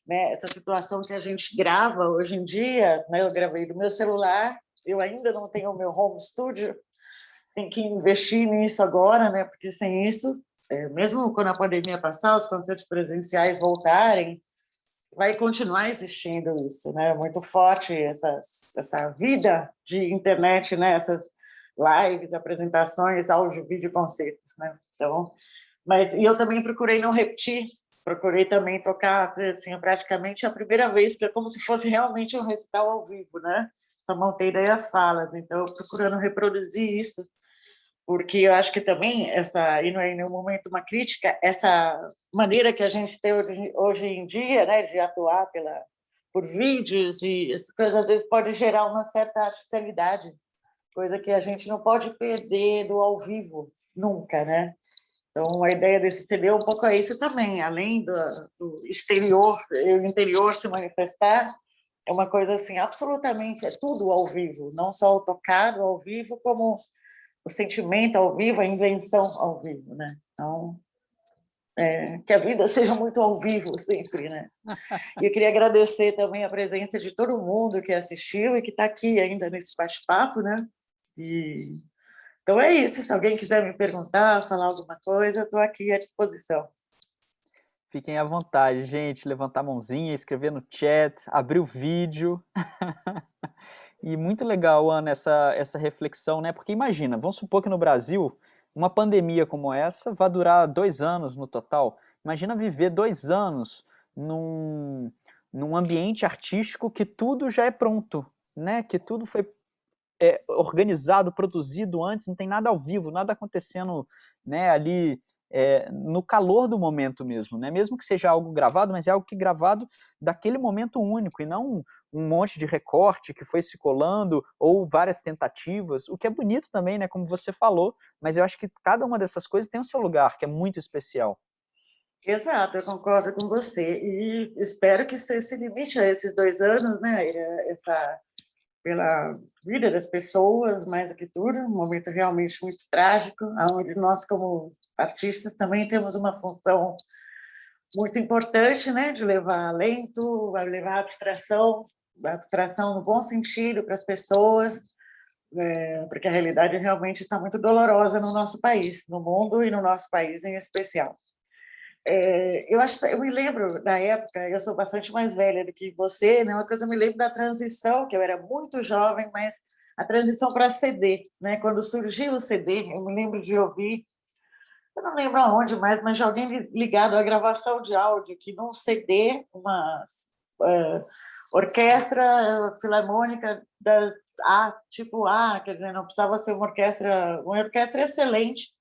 né? Essa situação que a gente grava hoje em dia, né? Eu gravei do meu celular, eu ainda não tenho o meu home studio, tem que investir nisso agora, né? Porque sem isso, mesmo quando a pandemia passar, os concertos presenciais voltarem, vai continuar existindo isso, né? Muito forte essa vida de internet, né? Essas lives, apresentações, áudio, vídeo, concertos, né? Então, e eu também procurei não repetir, procurei também tocar assim, praticamente a primeira vez, que é como se fosse realmente um recital ao vivo, né? Só montei daí as falas, então procurando reproduzir isso, porque eu acho que também e não é em nenhum momento uma crítica, essa maneira que a gente tem hoje em dia, né, de atuar por vídeos e essas coisas, às vezes pode gerar uma certa artificialidade, coisa que a gente não pode perder do ao vivo, nunca, né? Então, a ideia desse CD um pouco é isso também, além do exterior e o interior se manifestar, é uma coisa assim, absolutamente, é tudo ao vivo, não só o tocado ao vivo, como o sentimento ao vivo, a invenção ao vivo, né? Então, que a vida seja muito ao vivo sempre, né? E eu queria agradecer também a presença de todo mundo que assistiu e que está aqui ainda nesse bate-papo, né? E... Então é isso, se alguém quiser me perguntar, falar alguma coisa, eu estou aqui à disposição. Fiquem à vontade, gente, levantar a mãozinha, escrever no chat, abrir o vídeo. E muito legal, Ana, essa reflexão, né? Porque imagina, vamos supor que no Brasil, uma pandemia como essa vai durar 2 anos no total. Imagina viver 2 anos num ambiente artístico que tudo já é pronto, né? Que tudo foi organizado, produzido antes, não tem nada ao vivo, nada acontecendo, né, ali no calor do momento mesmo, né? Mesmo que seja algo gravado, mas é algo que gravado daquele momento único e não um monte de recorte que foi se colando ou várias tentativas, o que é bonito também, né, como você falou, mas eu acho que cada uma dessas coisas tem o seu lugar, que é muito especial. Exato, eu concordo com você. E espero que se limite a esses 2 anos, né? Pela vida das pessoas, mais do que tudo, um momento realmente muito trágico, onde nós, como artistas, também temos uma função muito importante, né, de levar alento, levar abstração no bom sentido para as pessoas, porque a realidade realmente está muito dolorosa no nosso país, no mundo e no nosso país em especial. Eu me lembro da época, eu sou bastante mais velha do que você, né? Uma coisa eu me lembro da transição, que eu era muito jovem, mas a transição para CD, né? Quando surgiu o CD, eu me lembro de ouvir, eu não lembro aonde mais, mas de alguém ligado à gravação de áudio, que num CD, uma uh, orquestra filarmônica da tipo A, quer dizer, não precisava ser uma orquestra excelente,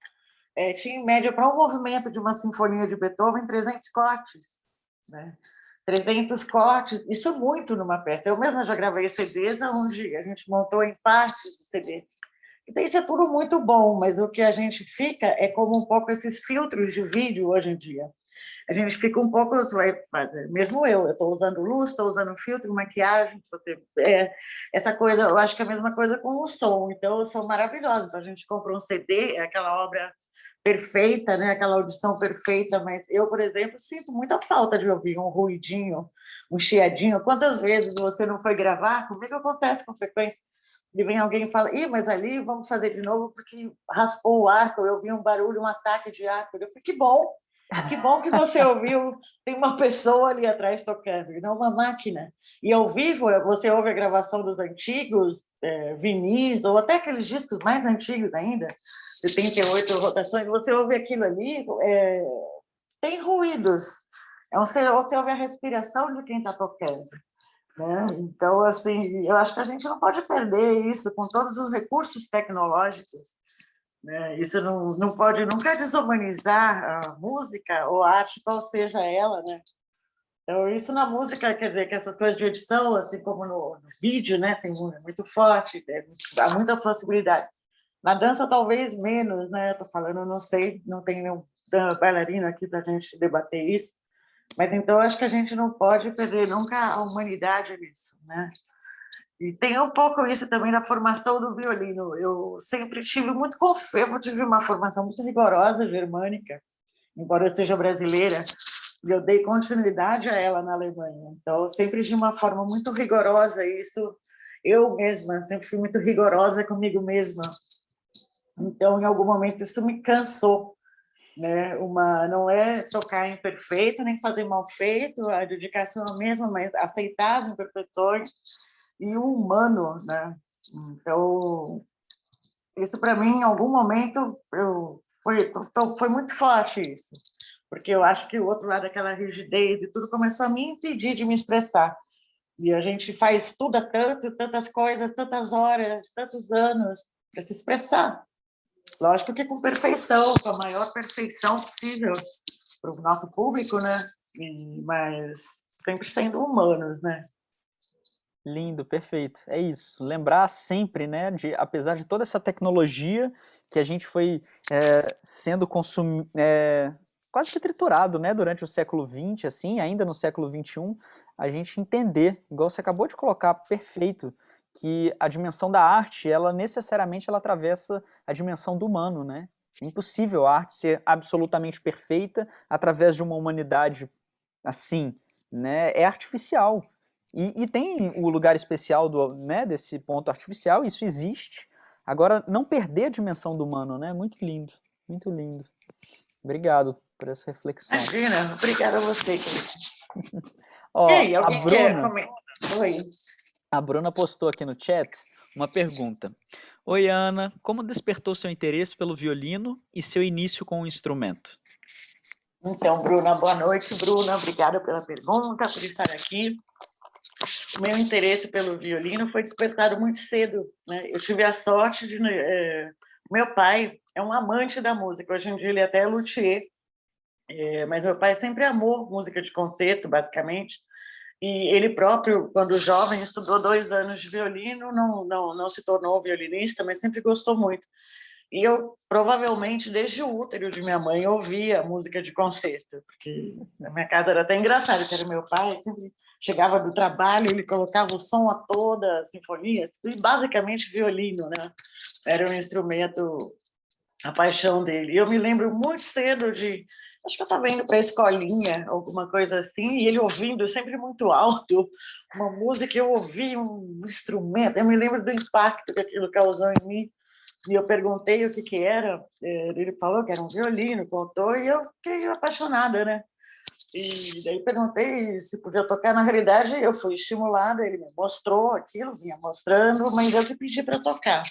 tinha em média para um movimento de uma sinfonia de Beethoven 300 cortes, né? 300 cortes, isso é muito numa peça. Eu mesma já gravei CDs onde a gente montou em partes do CD. Então, isso é tudo muito bom, mas o que a gente fica é como um pouco esses filtros de vídeo hoje em dia. A gente fica um pouco, mesmo eu estou usando luz, estou usando filtro, maquiagem, essa coisa, eu acho que é a mesma coisa com o som. Então, o som maravilhoso. Então, a gente compra um CD, é aquela obra perfeita, né? Aquela audição perfeita, mas eu, por exemplo, sinto muita falta de ouvir um ruidinho, um chiadinho. Quantas vezes você não foi gravar? Comigo acontece com frequência. E vem alguém e fala, ih, mas ali vamos fazer de novo porque raspou o arco, eu vi um barulho, um ataque de arco. Eu falei, que bom que você ouviu, tem uma pessoa ali atrás tocando, e não uma máquina. E ao vivo, você ouve a gravação dos antigos vinis, ou até aqueles discos mais antigos ainda, 78 rotações, você ouve aquilo ali, tem ruídos. Você ouve a respiração de quem está tocando, né? Então, assim, eu acho que a gente não pode perder isso com todos os recursos tecnológicos, né? Isso não pode nunca desumanizar a música ou a arte, qual seja ela, né? Então, isso na música, quer dizer, que essas coisas de edição, assim como no vídeo, né, tem muito forte, há muita possibilidade. Na dança, talvez menos, né? Estou falando, eu não sei, não tem nenhum bailarino aqui para a gente debater isso, mas então acho que a gente não pode perder nunca a humanidade nisso, né? E tem um pouco isso também na formação do violino. Eu sempre tive eu tive uma formação muito rigorosa germânica, embora eu seja brasileira, E eu dei continuidade a ela na Alemanha. Então, sempre de uma forma muito rigorosa, isso eu mesma sempre fui muito rigorosa comigo mesma. Então, em algum momento, isso me cansou, né? Não é tocar imperfeito, nem fazer mal feito, a dedicação é a mesma, mas aceitar as imperfeições e o humano, né? Então, isso para mim, em algum momento, foi muito forte isso, porque eu acho que o outro lado daquela rigidez e tudo começou a me impedir de me expressar. E a gente faz tudo há tantas coisas, tantas horas, tantos anos para se expressar. Lógico que com perfeição, com a maior perfeição possível para o nosso público, né? Mas sempre sendo humanos, né? Lindo, perfeito. É isso. Lembrar sempre, né, apesar de toda essa tecnologia que a gente foi sendo consumido, quase que triturado, né, durante o século XX, assim, ainda no século XXI, a gente entender, igual você acabou de colocar, perfeito, que a dimensão da arte, ela necessariamente ela atravessa a dimensão do humano, né? É impossível a arte ser absolutamente perfeita através de uma humanidade assim, né? É artificial. E tem o lugar especial né, desse ponto artificial, isso existe. Agora, não perder a dimensão do humano, né? Muito lindo, muito lindo. Obrigado por essa reflexão. Imagina, obrigada a você, Cris. E Ó, aí, alguém quer comentar? Oi. A Bruna postou aqui no chat uma pergunta. Oi, Ana, como despertou seu interesse pelo violino e seu início com o instrumento? Então, Bruna, boa noite, Bruna. Obrigada pela pergunta, por estar aqui. O meu interesse pelo violino foi despertado muito cedo, né? Eu tive a sorte de... meu pai é um amante da música. Hoje em dia ele até é luthier. Mas meu pai sempre amou música de concerto, basicamente. E ele próprio, quando jovem, estudou 2 anos de violino, não se tornou violinista, mas sempre gostou muito. E eu, provavelmente, desde o útero de minha mãe, ouvia música de concerto, porque na minha casa era até engraçado, que era meu pai, sempre chegava do trabalho, ele colocava o som a toda a sinfonia, e basicamente violino, né? Era um instrumento, a paixão dele. E eu me lembro muito cedo acho que eu estava indo para a escolinha, alguma coisa assim, e ele ouvindo sempre muito alto, uma música, eu ouvi um instrumento, eu me lembro do impacto que aquilo causou em mim. E eu perguntei o que era, ele falou que era um violino, contou, e eu fiquei apaixonada, né? E daí perguntei se podia tocar. Na realidade, eu fui estimulada, ele me mostrou aquilo, vinha mostrando, mas eu que pedi para tocar.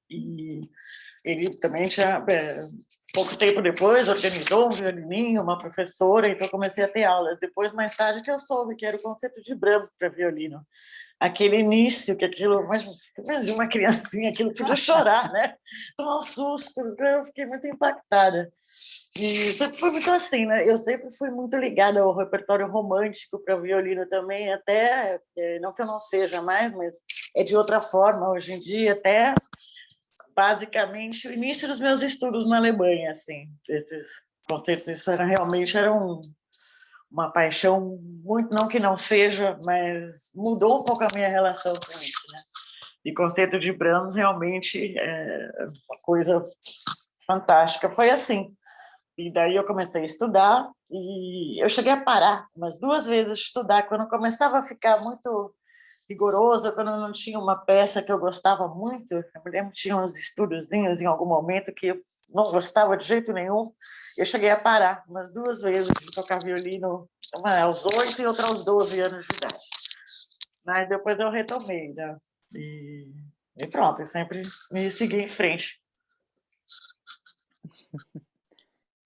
E ele também tinha, pouco tempo depois, organizou um violininho, uma professora, então comecei a ter aulas. Depois, mais tarde, que eu soube que era o conceito de Brahms para violino. Aquele início, que aquilo, mas uma criancinha, aquilo podia chorar, né? Tomar um susto, eu fiquei muito impactada. E sempre foi muito assim, né? Eu sempre fui muito ligada ao repertório romântico para violino também, até, não que eu não seja mais, mas é de outra forma hoje em dia, até basicamente o início dos meus estudos na Alemanha, assim, esses concertos, isso realmente era uma paixão muito, não que não seja, mas mudou um pouco a minha relação com isso, né? E concerto de Brahms realmente é uma coisa fantástica. Foi assim. E daí eu comecei a estudar e eu cheguei a parar umas 2 vezes de estudar quando começava a ficar muito rigoroso, quando não tinha uma peça que eu gostava muito. Eu me lembro que tinha uns estudiozinhos em algum momento que eu não gostava de jeito nenhum. Eu cheguei a parar umas 2 vezes de tocar violino, uma aos 8 e outra aos 12 anos de idade. Mas depois eu retomei, né? E pronto, eu sempre me segui em frente.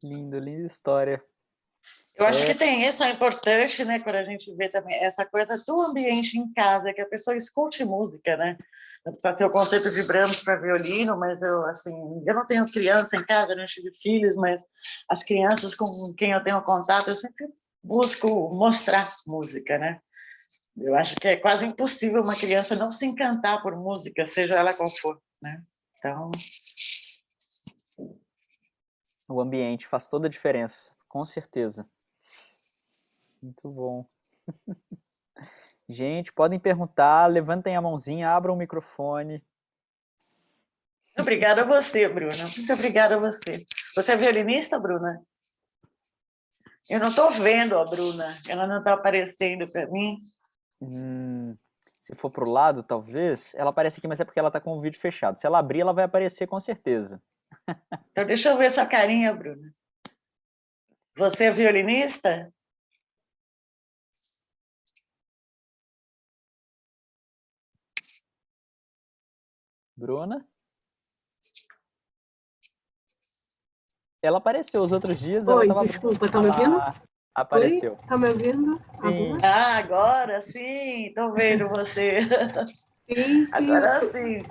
Lindo, linda história. Eu acho que tem isso, é importante, né, quando a gente vê também essa coisa do ambiente em casa, que a pessoa escute música, né? Não precisa ter o conceito de Brahms para violino, mas eu não tenho criança em casa, não tive filhos, mas as crianças com quem eu tenho contato, eu sempre busco mostrar música, né? Eu acho que é quase impossível uma criança não se encantar por música, seja ela qual for, né? Então, O ambiente faz toda a diferença, com certeza. Muito bom. Gente, podem perguntar, levantem a mãozinha, abram o microfone. obrigada a você, Bruna. Muito obrigada a você. Você é violinista, Bruna? Eu não estou vendo a Bruna, ela não está aparecendo para mim. Se for pro lado, talvez, ela aparece aqui, mas é porque ela tá com o vídeo fechado. Se ela abrir, ela vai aparecer com certeza. Então, deixa eu ver sua carinha, Bruna. Você é violinista? Bruna? Ela apareceu os outros dias, ela Oi, tava... desculpa, tá me ouvindo? Apareceu. Oi, tá me ouvindo? Sim. Ah, agora sim, estou vendo você. Sim, Agora sim.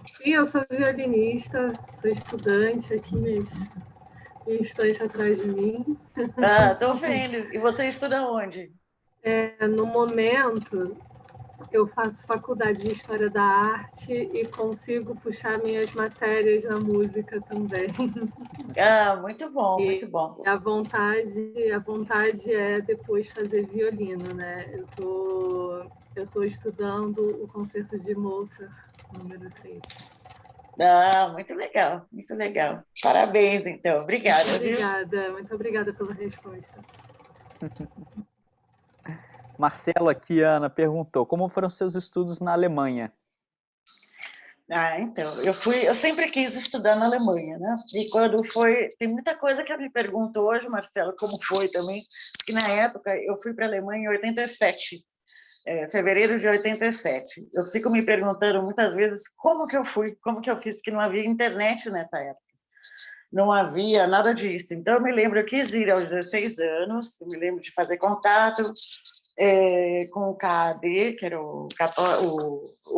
sim, eu sou violinista, sou estudante aqui, minha estante atrás de mim. Ah, estou vendo. E você estuda onde? No momento, eu faço faculdade de História da Arte e consigo puxar minhas matérias na música também. Ah, muito bom, muito E bom. a vontade é depois fazer violino, né? Eu tô estudando o concerto de Mozart, número 3. Ah, muito legal, muito legal. Parabéns, então. Obrigada, viu? Muito obrigada pela resposta. Marcelo aqui, Ana, perguntou, como foram seus estudos na Alemanha? Ah, então, eu sempre quis estudar na Alemanha, né? E quando foi, tem muita coisa que eu me pergunto hoje, Marcelo, como foi também, porque na época eu fui para a Alemanha em 87, fevereiro de 87. Eu fico me perguntando muitas vezes como que eu fui, como que eu fiz, porque não havia internet nessa época. Não havia nada disso. Então, eu me lembro, eu quis ir aos 16 anos, eu me lembro de fazer contato com o CAD, que era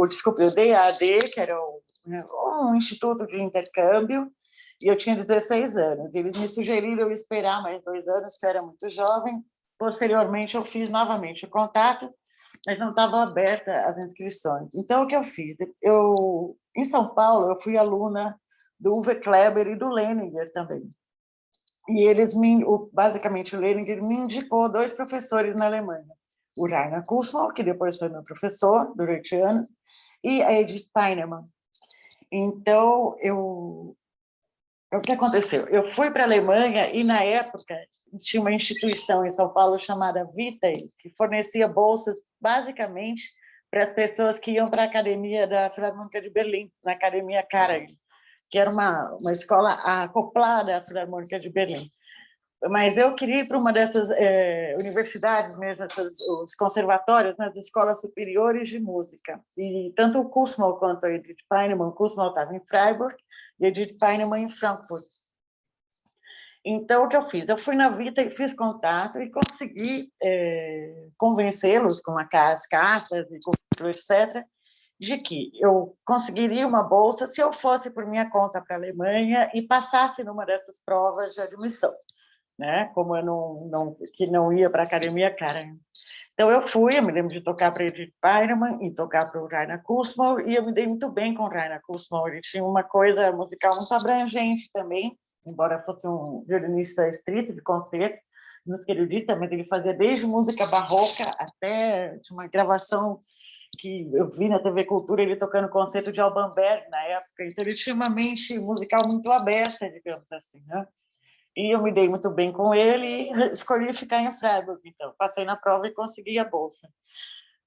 desculpe, o DAD, que era um instituto de intercâmbio, e eu tinha 16 anos. Eles me sugeriram eu esperar mais 2 anos, que eu era muito jovem. Posteriormente, eu fiz novamente o contato, mas não estavam abertas as inscrições. Então, o que eu fiz? Em São Paulo, eu fui aluna do Uwe Kleber e do Leninger também. E basicamente, o Leninger me indicou 2 professores na Alemanha. O Rainer Kussmaul, que depois foi meu professor durante anos, e a Edith Peinemann. Então, o que aconteceu? Eu fui para a Alemanha e, na época, tinha uma instituição em São Paulo chamada Vitae, que fornecia bolsas, basicamente, para as pessoas que iam para a academia da Filarmônica de Berlim, na Academia Karajan, que era uma escola acoplada à Filarmônica de Berlim. Mas eu queria ir para uma dessas universidades mesmo, os conservatórios, né, das escolas superiores de música. E tanto o Kussmaul quanto a Edith Peinemann, o Kussmaul estava em Freiburg e a Edith Peinemann em Frankfurt. Então, o que eu fiz? Eu fui na Vita e fiz contato e consegui convencê-los com as cartas e com etc., de que eu conseguiria uma bolsa se eu fosse por minha conta para a Alemanha e passasse numa dessas provas de admissão, né? Como eu não ia para a academia cara. Então eu me lembro de tocar para Edith Peinemann e tocar para o Rainer Kussmaul, e eu me dei muito bem com o Rainer Kussmaul. Ele tinha uma coisa musical muito abrangente também, embora fosse um violinista estrito de concerto, música erudita, mas ele fazia desde música barroca até tinha uma gravação que eu vi na TV Cultura ele tocando concerto de Alban Berg na época, então ele tinha uma mente musical muito aberta, digamos assim, né? E eu me dei muito bem com ele e escolhi ficar em Freiburg, então passei na prova e consegui a bolsa.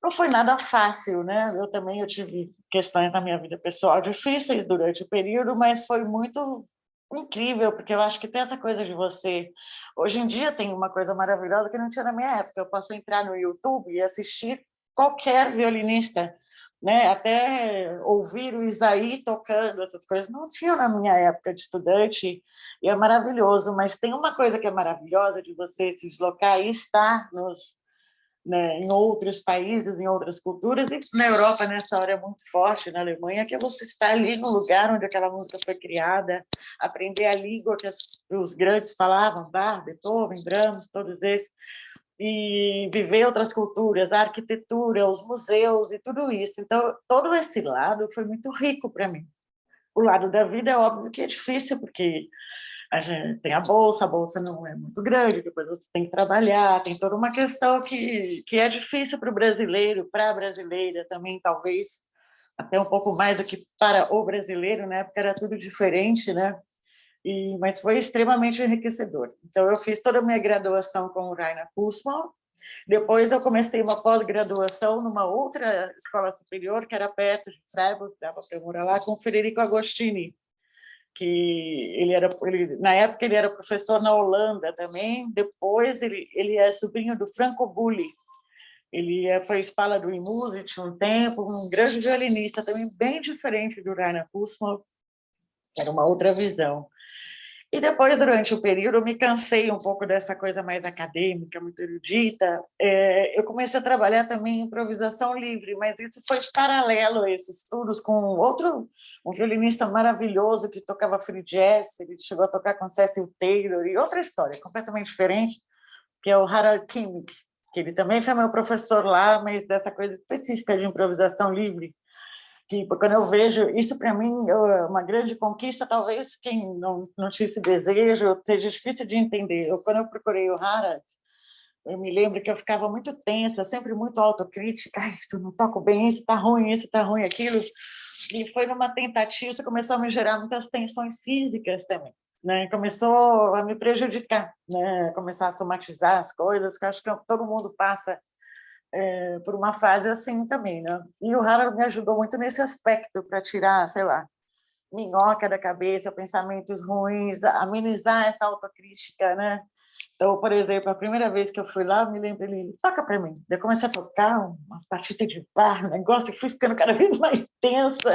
Não foi nada fácil, né? Eu tive questões na minha vida pessoal difíceis durante o período, mas foi muito incrível, porque eu acho que tem essa coisa de você... Hoje em dia tem uma coisa maravilhosa que não tinha na minha época. Eu posso entrar no YouTube e assistir qualquer violinista, né? Até ouvir o Isaí tocando, essas coisas. Não tinha na minha época de estudante, e é maravilhoso, mas tem uma coisa que é maravilhosa de você se deslocar e estar né, em outros países, em outras culturas, e na Europa, nessa hora, é muito forte, na Alemanha, que é você estar ali no lugar onde aquela música foi criada, aprender a língua que os grandes falavam, Bach, Beethoven, Brahms, todos esses, e viver outras culturas, a arquitetura, os museus e tudo isso. Então, todo esse lado foi muito rico para mim. O lado da vida é óbvio que é difícil, porque a gente tem a bolsa não é muito grande, depois você tem que trabalhar, tem toda uma questão que é difícil para o brasileiro, para a brasileira também, talvez, até um pouco mais do que para o brasileiro, né? Porque era tudo diferente, né? mas foi extremamente enriquecedor. Então, eu fiz toda a minha graduação com o Rainer Kussmaul. Depois eu comecei uma pós-graduação numa outra escola superior, que era perto de Freiburg, dava para eu morar lá, com o Federico Agostini, que na época ele era professor na Holanda também, depois ele é sobrinho do Franco Bulli, foi Spala do Musik um tempo, um grande violinista também, bem diferente do Rainer Kussmaul, era uma outra visão. E depois, durante o período, eu me cansei um pouco dessa coisa mais acadêmica, muito erudita. Eu comecei a trabalhar também em improvisação livre, mas isso foi paralelo a esses estudos com um violinista maravilhoso que tocava free jazz, ele chegou a tocar com Cecil Taylor, e outra história, completamente diferente, que é o Harald Kimmich, que ele também foi meu professor lá, mas dessa coisa específica de improvisação livre, que quando eu vejo isso, para mim é uma grande conquista. Talvez quem não tinha esse desejo seja difícil de entender. Quando eu procurei o Harald, eu me lembro que eu ficava muito tensa, sempre muito autocrítica. Isso não toco bem, isso está ruim, aquilo. E foi numa tentativa, isso começou a me gerar muitas tensões físicas também, né? Começou a me prejudicar, né? Começar a somatizar as coisas, que eu acho que todo mundo passa por uma fase assim também, né? E o Harold me ajudou muito nesse aspecto, para tirar, sei lá, minhoca da cabeça, pensamentos ruins, amenizar essa autocrítica, né? Então, por exemplo, a primeira vez que eu fui lá, eu me lembro, ele toca para mim. Eu comecei a tocar uma partida de bar, um negócio que fui ficando cada vez mais tensa.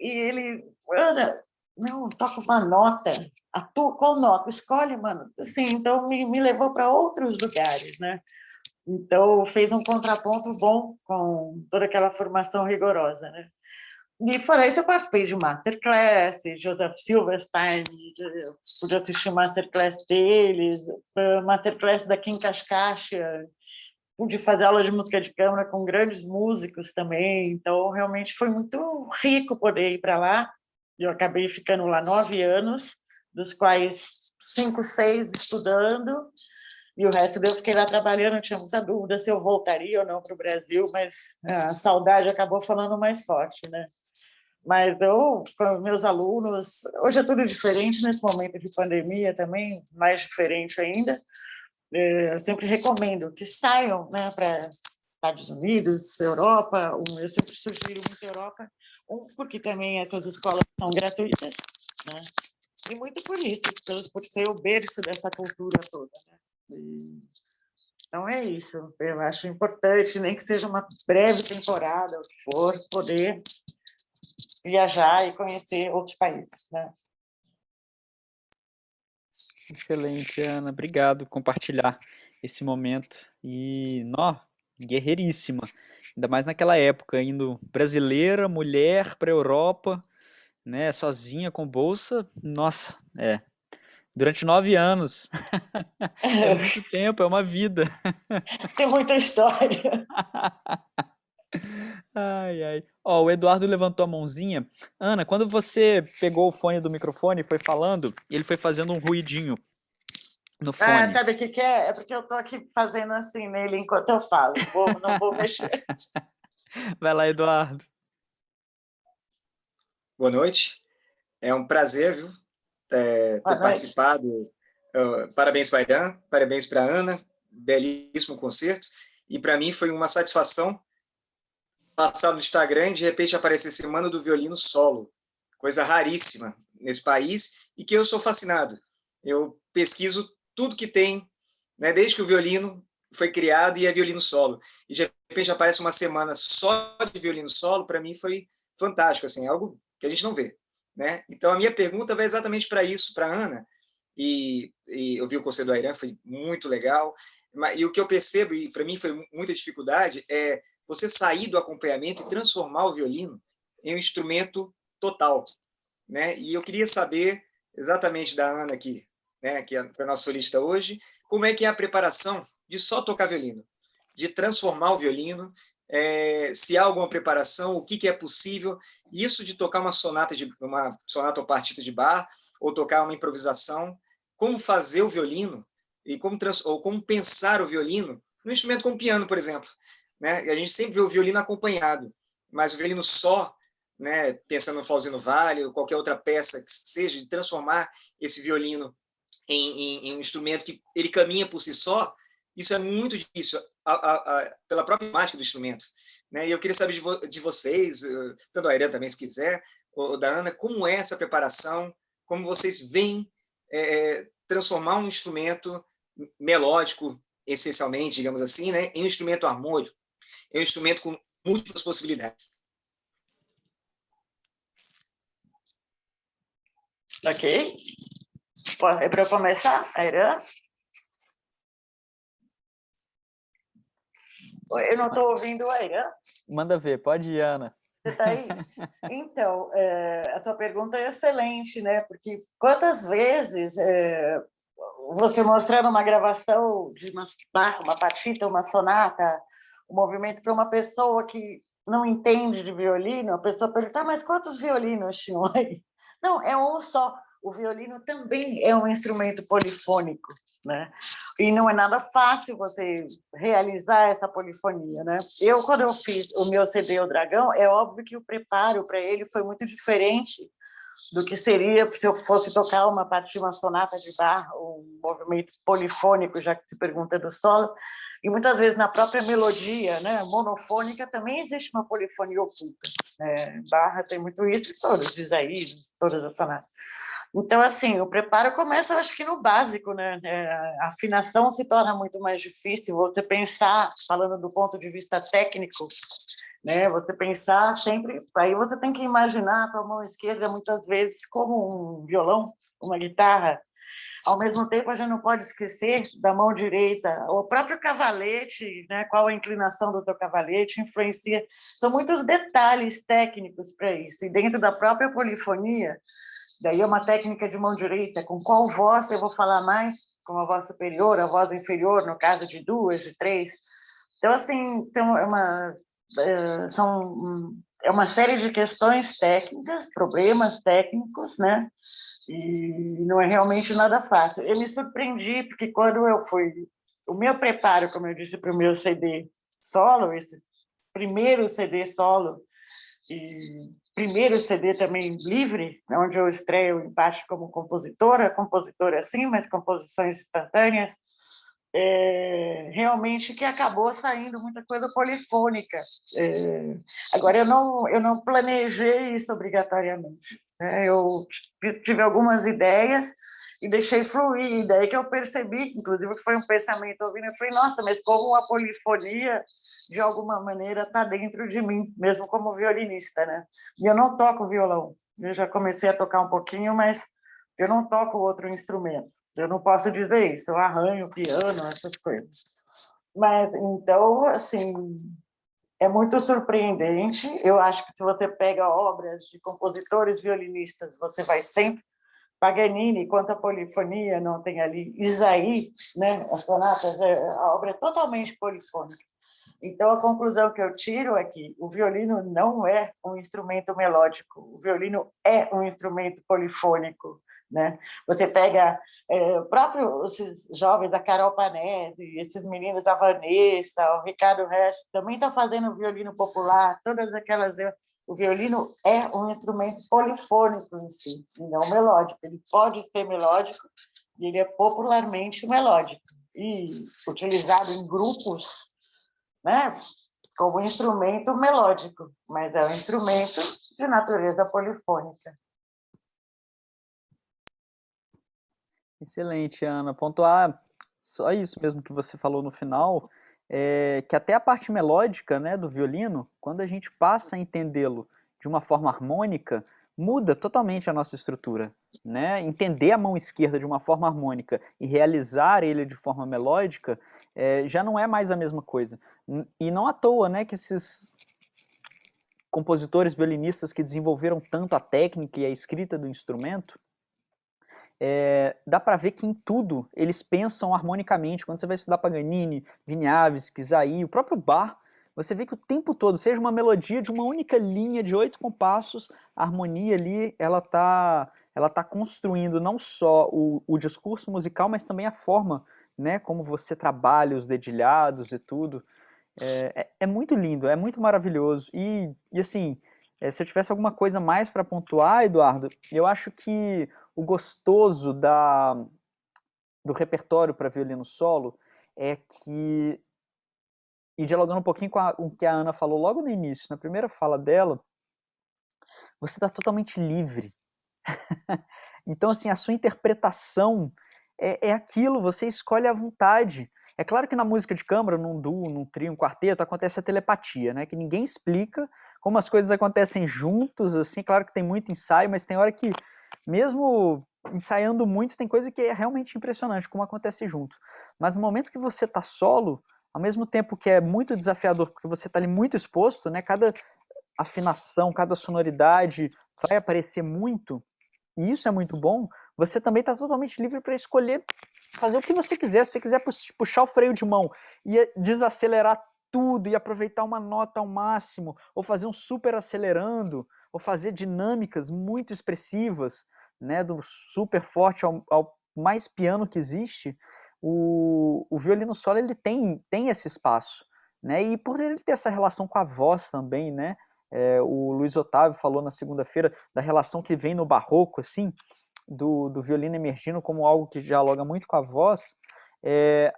E ele, Ana, não, toca uma nota. Atua, qual nota? Escolhe, mano. Assim, então, me levou para outros lugares, né? Então, fez um contraponto bom com toda aquela formação rigorosa, né? E fora isso, eu participei de masterclass, Joseph Silverstein, pude assistir masterclass deles, masterclass da Kim Kashkassia, pude fazer aula de música de câmara com grandes músicos também, então realmente foi muito rico poder ir para lá. Eu acabei ficando lá 9 anos, dos quais 5, 6 estudando, e o resto eu fiquei lá trabalhando. Eu tinha muita dúvida se eu voltaria ou não para o Brasil, mas a saudade acabou falando mais forte, né? Mas eu, com meus alunos, hoje é tudo diferente nesse momento de pandemia também, mais diferente ainda. Eu sempre recomendo que saiam, né, para Estados Unidos, Europa. Eu sempre sugiro muito Europa, porque também essas escolas são gratuitas, né? E muito por isso, por ser o berço dessa cultura toda, né? Então é isso, eu acho importante, nem que seja uma breve temporada, o que for, poder viajar e conhecer outros países, né? Excelente, Ana. Obrigado por compartilhar esse momento. E, guerreiríssima. Ainda mais naquela época, indo brasileira, mulher para a Europa, né, sozinha com bolsa. Nossa, durante 9 anos. É muito tempo, é uma vida. Tem muita história. Ai, ai. Ó, o Eduardo levantou a mãozinha. Ana, quando você pegou o fone do microfone e foi falando, ele foi fazendo um ruidinho no fone. Sabe o que é? É porque eu estou aqui fazendo assim nele enquanto eu falo. Não vou mexer. Vai lá, Eduardo. Boa noite. É um prazer, viu, ter participado. Parabéns para a Irã, parabéns para a Ana, belíssimo concerto. E para mim foi uma satisfação passar no Instagram e de repente aparecer Semana do Violino Solo, coisa raríssima nesse país e que eu sou fascinado. Eu pesquiso tudo que tem, né, desde que o violino foi criado e é violino solo. E de repente aparece uma semana só de violino solo, para mim foi fantástico, assim, algo que a gente não vê, né? Então a minha pergunta vai exatamente para isso, para a Ana, e eu vi o concerto do Ayran, foi muito legal, e o que eu percebo, e para mim foi muita dificuldade, é você sair do acompanhamento e transformar o violino em um instrumento total, né? E eu queria saber exatamente da Ana aqui, né, que é a nossa solista hoje, como é que é a preparação de só tocar violino, de transformar o violino, se há alguma preparação, o que é possível, isso de tocar uma sonata ou partita de Bach, ou tocar uma improvisação, como fazer o violino e como pensar o violino no instrumento como piano, por exemplo, né? A gente sempre vê o violino acompanhado, mas o violino só, né, pensando no Flauzino Vale ou qualquer outra peça que seja, de transformar esse violino em um instrumento que ele caminha por si só, isso é muito difícil, pela própria imagem do instrumento. Né? E eu queria saber de vocês, tanto a Irã também, se quiser, ou da Ana, como é essa preparação, como vocês veem transformar um instrumento melódico, essencialmente, digamos assim, né, em um instrumento harmônico, em um instrumento com múltiplas possibilidades. Ok. É para eu começar, Irã? Eu não estou ouvindo a Irã. Manda ver, pode ir, Ana. Você está aí? Então, a sua pergunta é excelente, né? Porque quantas vezes você mostrando uma gravação de uma partita, uma sonata, um movimento para uma pessoa que não entende de violino, a pessoa pergunta, mas quantos violinos tinham aí? Não, é um só. O violino também é um instrumento polifônico, né? E não é nada fácil você realizar essa polifonia, né? Quando eu fiz o meu CD O Dragão, é óbvio que o preparo para ele foi muito diferente do que seria se eu fosse tocar uma sonata de Bach, um movimento polifônico, já que se pergunta do solo. E muitas vezes na própria melodia, né, monofônica, também existe uma polifonia oculta. Bach tem muito isso, todas, Isaías, todas as sonatas. Então, assim, o preparo começa, acho que no básico, né? A afinação se torna muito mais difícil. Você pensar, falando do ponto de vista técnico, né? Você pensar sempre... Aí você tem que imaginar a tua mão esquerda, muitas vezes, como um violão, uma guitarra. Ao mesmo tempo, a gente não pode esquecer da mão direita. O próprio cavalete, né? Qual a inclinação do teu cavalete influencia. São muitos detalhes técnicos para isso. E dentro da própria polifonia, daí é uma técnica de mão direita, com qual voz eu vou falar mais, com a voz superior, a voz inferior, no caso de 2, de 3. Então, assim, é uma série de questões técnicas, problemas técnicos, né? E não é realmente nada fácil. Eu me surpreendi, porque quando eu fui... O meu preparo, como eu disse, para o meu CD solo, esse primeiro CD solo, e primeiro CD também livre, onde eu estreio em parte como compositora sim, mas composições instantâneas, realmente que acabou saindo muita coisa polifônica. Agora, eu não planejei isso obrigatoriamente. Eu tive algumas ideias e deixei fluir, daí que eu percebi, inclusive foi um pensamento ouvindo, eu falei, nossa, mas como a polifonia, de alguma maneira, está dentro de mim, mesmo como violinista, né? E eu não toco violão, eu já comecei a tocar um pouquinho, mas eu não toco outro instrumento, eu não posso dizer isso, eu arranho piano, essas coisas. Mas, então, assim, é muito surpreendente, eu acho que se você pega obras de compositores violinistas, você vai sempre Paganini, quanto à polifonia, não tem ali Isaí, né? As sonatas, a obra é totalmente polifônica. Então, a conclusão que eu tiro é que o violino não é um instrumento melódico, o violino é um instrumento polifônico, né? Você pega esses jovens da Carol Panese, esses meninos da Vanessa, o Ricardo Resch, também estão fazendo violino popular, todas aquelas... O violino é um instrumento polifônico em si, e não melódico. Ele pode ser melódico e ele é popularmente melódico e utilizado em grupos, né, como instrumento melódico, mas é um instrumento de natureza polifônica. Excelente, Ana. Pontuar só isso mesmo que você falou no final, que até a parte melódica, né, do violino, quando a gente passa a entendê-lo de uma forma harmônica, muda totalmente a nossa estrutura, né? Entender a mão esquerda de uma forma harmônica e realizar ele de forma melódica já não é mais a mesma coisa. E não à toa, né, que esses compositores violinistas que desenvolveram tanto a técnica e a escrita do instrumento, dá para ver que em tudo eles pensam harmonicamente. Quando você vai estudar Paganini, Wieniawski, Isaí, o próprio Bach, você vê que o tempo todo, seja uma melodia de uma única linha de 8 compassos, a harmonia ali, ela tá construindo não só o discurso musical, mas também a forma, né, como você trabalha os dedilhados e tudo. É muito lindo, é muito maravilhoso. E assim, Se eu tivesse alguma coisa mais para pontuar, Eduardo, eu acho que o gostoso do repertório para violino solo é que, e dialogando um pouquinho com o que a Ana falou logo no início, na primeira fala dela, você está totalmente livre. Então, assim, a sua interpretação é aquilo, você escolhe à vontade. É claro que na música de câmara, num duo, num trio, um quarteto, acontece a telepatia, né? Que ninguém explica como as coisas acontecem juntos, assim, claro que tem muito ensaio, mas tem hora que, mesmo ensaiando muito, tem coisa que é realmente impressionante, como acontece junto. Mas no momento que você tá solo, ao mesmo tempo que é muito desafiador, porque você tá ali muito exposto, né? Cada afinação, cada sonoridade vai aparecer muito, e isso é muito bom, você também está totalmente livre para escolher fazer o que você quiser. Se você quiser puxar o freio de mão e desacelerar tudo e aproveitar uma nota ao máximo, ou fazer um super acelerando, ou fazer dinâmicas muito expressivas, né, do super forte ao mais piano que existe, o violino solo ele tem esse espaço, né, e por ele ter essa relação com a voz também, né, o Luiz Otávio falou na segunda-feira da relação que vem no barroco, assim, do violino emergindo como algo que dialoga muito com a voz,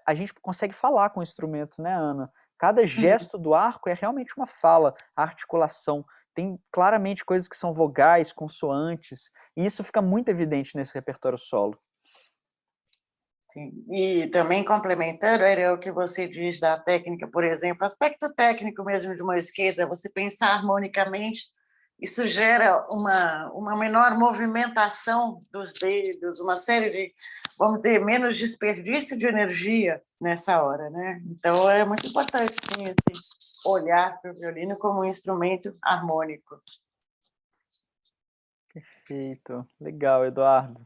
a gente consegue falar com o instrumento, né, Ana? Cada gesto do arco é realmente uma fala, a articulação. Tem claramente coisas que são vogais, consoantes, e isso fica muito evidente nesse repertório solo. Sim. E também complementando, era o que você diz da técnica, por exemplo, aspecto técnico mesmo de uma esquerda, você pensar harmonicamente, isso gera uma menor movimentação dos dedos, uma série de, vamos ter menos desperdício de energia nessa hora, né? Então é muito importante, sim, esse olhar para o violino como um instrumento harmônico. Perfeito, legal, Eduardo.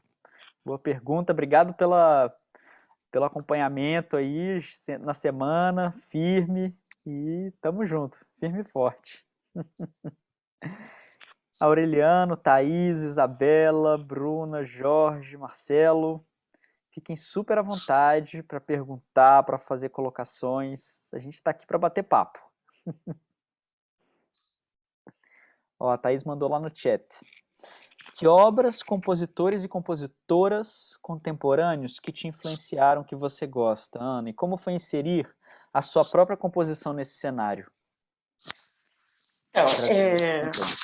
Boa pergunta, obrigado pelo acompanhamento aí na semana, firme, e tamo junto, firme e forte. Aureliano, Thaís, Isabela, Bruna, Jorge, Marcelo, fiquem super à vontade para perguntar, para fazer colocações. A gente está aqui para bater papo. Ó, a Thaís mandou lá no chat. Que obras, compositores e compositoras contemporâneos que te influenciaram, que você gosta, Ana? E como foi inserir a sua própria composição nesse cenário? Então,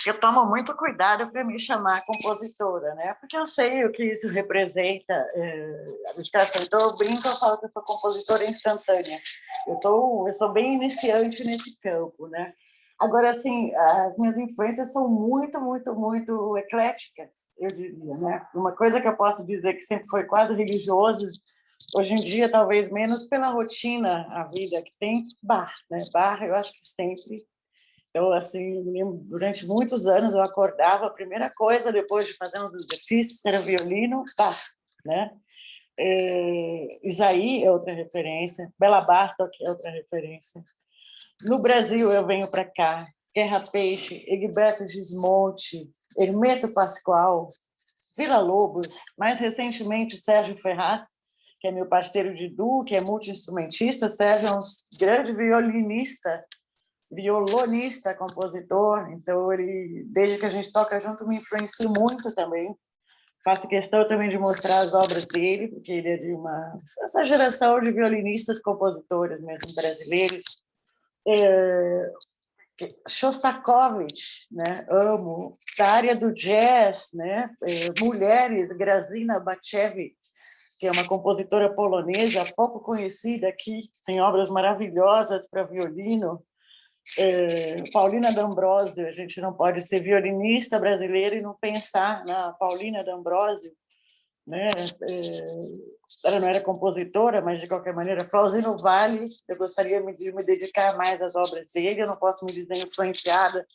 eu tomo muito cuidado para me chamar compositora, né? Porque eu sei o que isso representa. Então, eu brinco, eu falo que eu sou compositora instantânea. Eu sou bem iniciante nesse campo, né? Agora, assim, as minhas influências são muito, muito, muito ecléticas, eu diria, né? Uma coisa que eu posso dizer que sempre foi quase religioso, hoje em dia, talvez menos pela rotina, a vida que tem, Bach, né? Bach, eu acho que sempre. Então, assim, durante muitos anos eu acordava, a primeira coisa, depois de fazer uns exercícios, era violino, Bach, né? Isaí é outra referência, Bela Bartók é outra referência. No Brasil, eu venho para cá, Guerra Peixe, Egberto Gismonti, Hermeto Pascoal, Vila Lobos, mais recentemente Sérgio Ferraz, que é meu parceiro de duo, que é multi-instrumentista. Sérgio é um grande violinista, violonista, compositor, então ele, desde que a gente toca junto, me influencia muito também. Faço questão também de mostrar as obras dele, porque ele é de essa geração de violinistas, compositores mesmo brasileiros. Shostakovich, né? Amo. Da área do jazz, né? Mulheres, Grazina Bachevich, que é uma compositora polonesa pouco conhecida aqui, tem obras maravilhosas para violino. Paulina D'Ambrosio, a gente não pode ser violinista brasileiro e não pensar na Paulina D'Ambrosio, né? Ela não era compositora, mas de qualquer maneira, Flauzino Vale, eu gostaria de me dedicar mais às obras dele, eu não posso me dizer influenciada,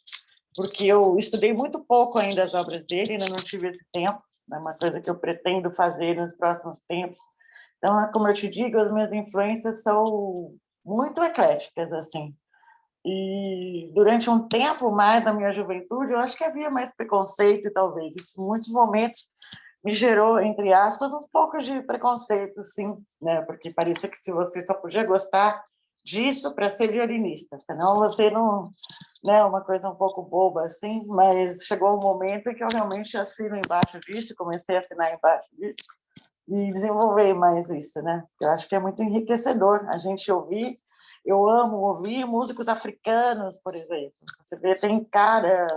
porque eu estudei muito pouco ainda as obras dele, ainda não tive esse tempo, é uma coisa que eu pretendo fazer nos próximos tempos. Então, como eu te digo, as minhas influências são muito ecléticas, assim. E durante um tempo mais da minha juventude, eu acho que havia mais preconceito, talvez. Isso, em muitos momentos, me gerou, entre aspas, uns poucos de preconceito, sim, né? Porque parecia que se você só podia gostar disso para ser violinista, senão você né, uma coisa um pouco boba, assim, mas chegou um momento em que eu realmente assino embaixo disso, comecei a assinar embaixo disso, e desenvolver mais isso, né? Eu acho que é muito enriquecedor a gente ouvir. Eu amo ouvir músicos africanos, por exemplo. Você vê, tem cara,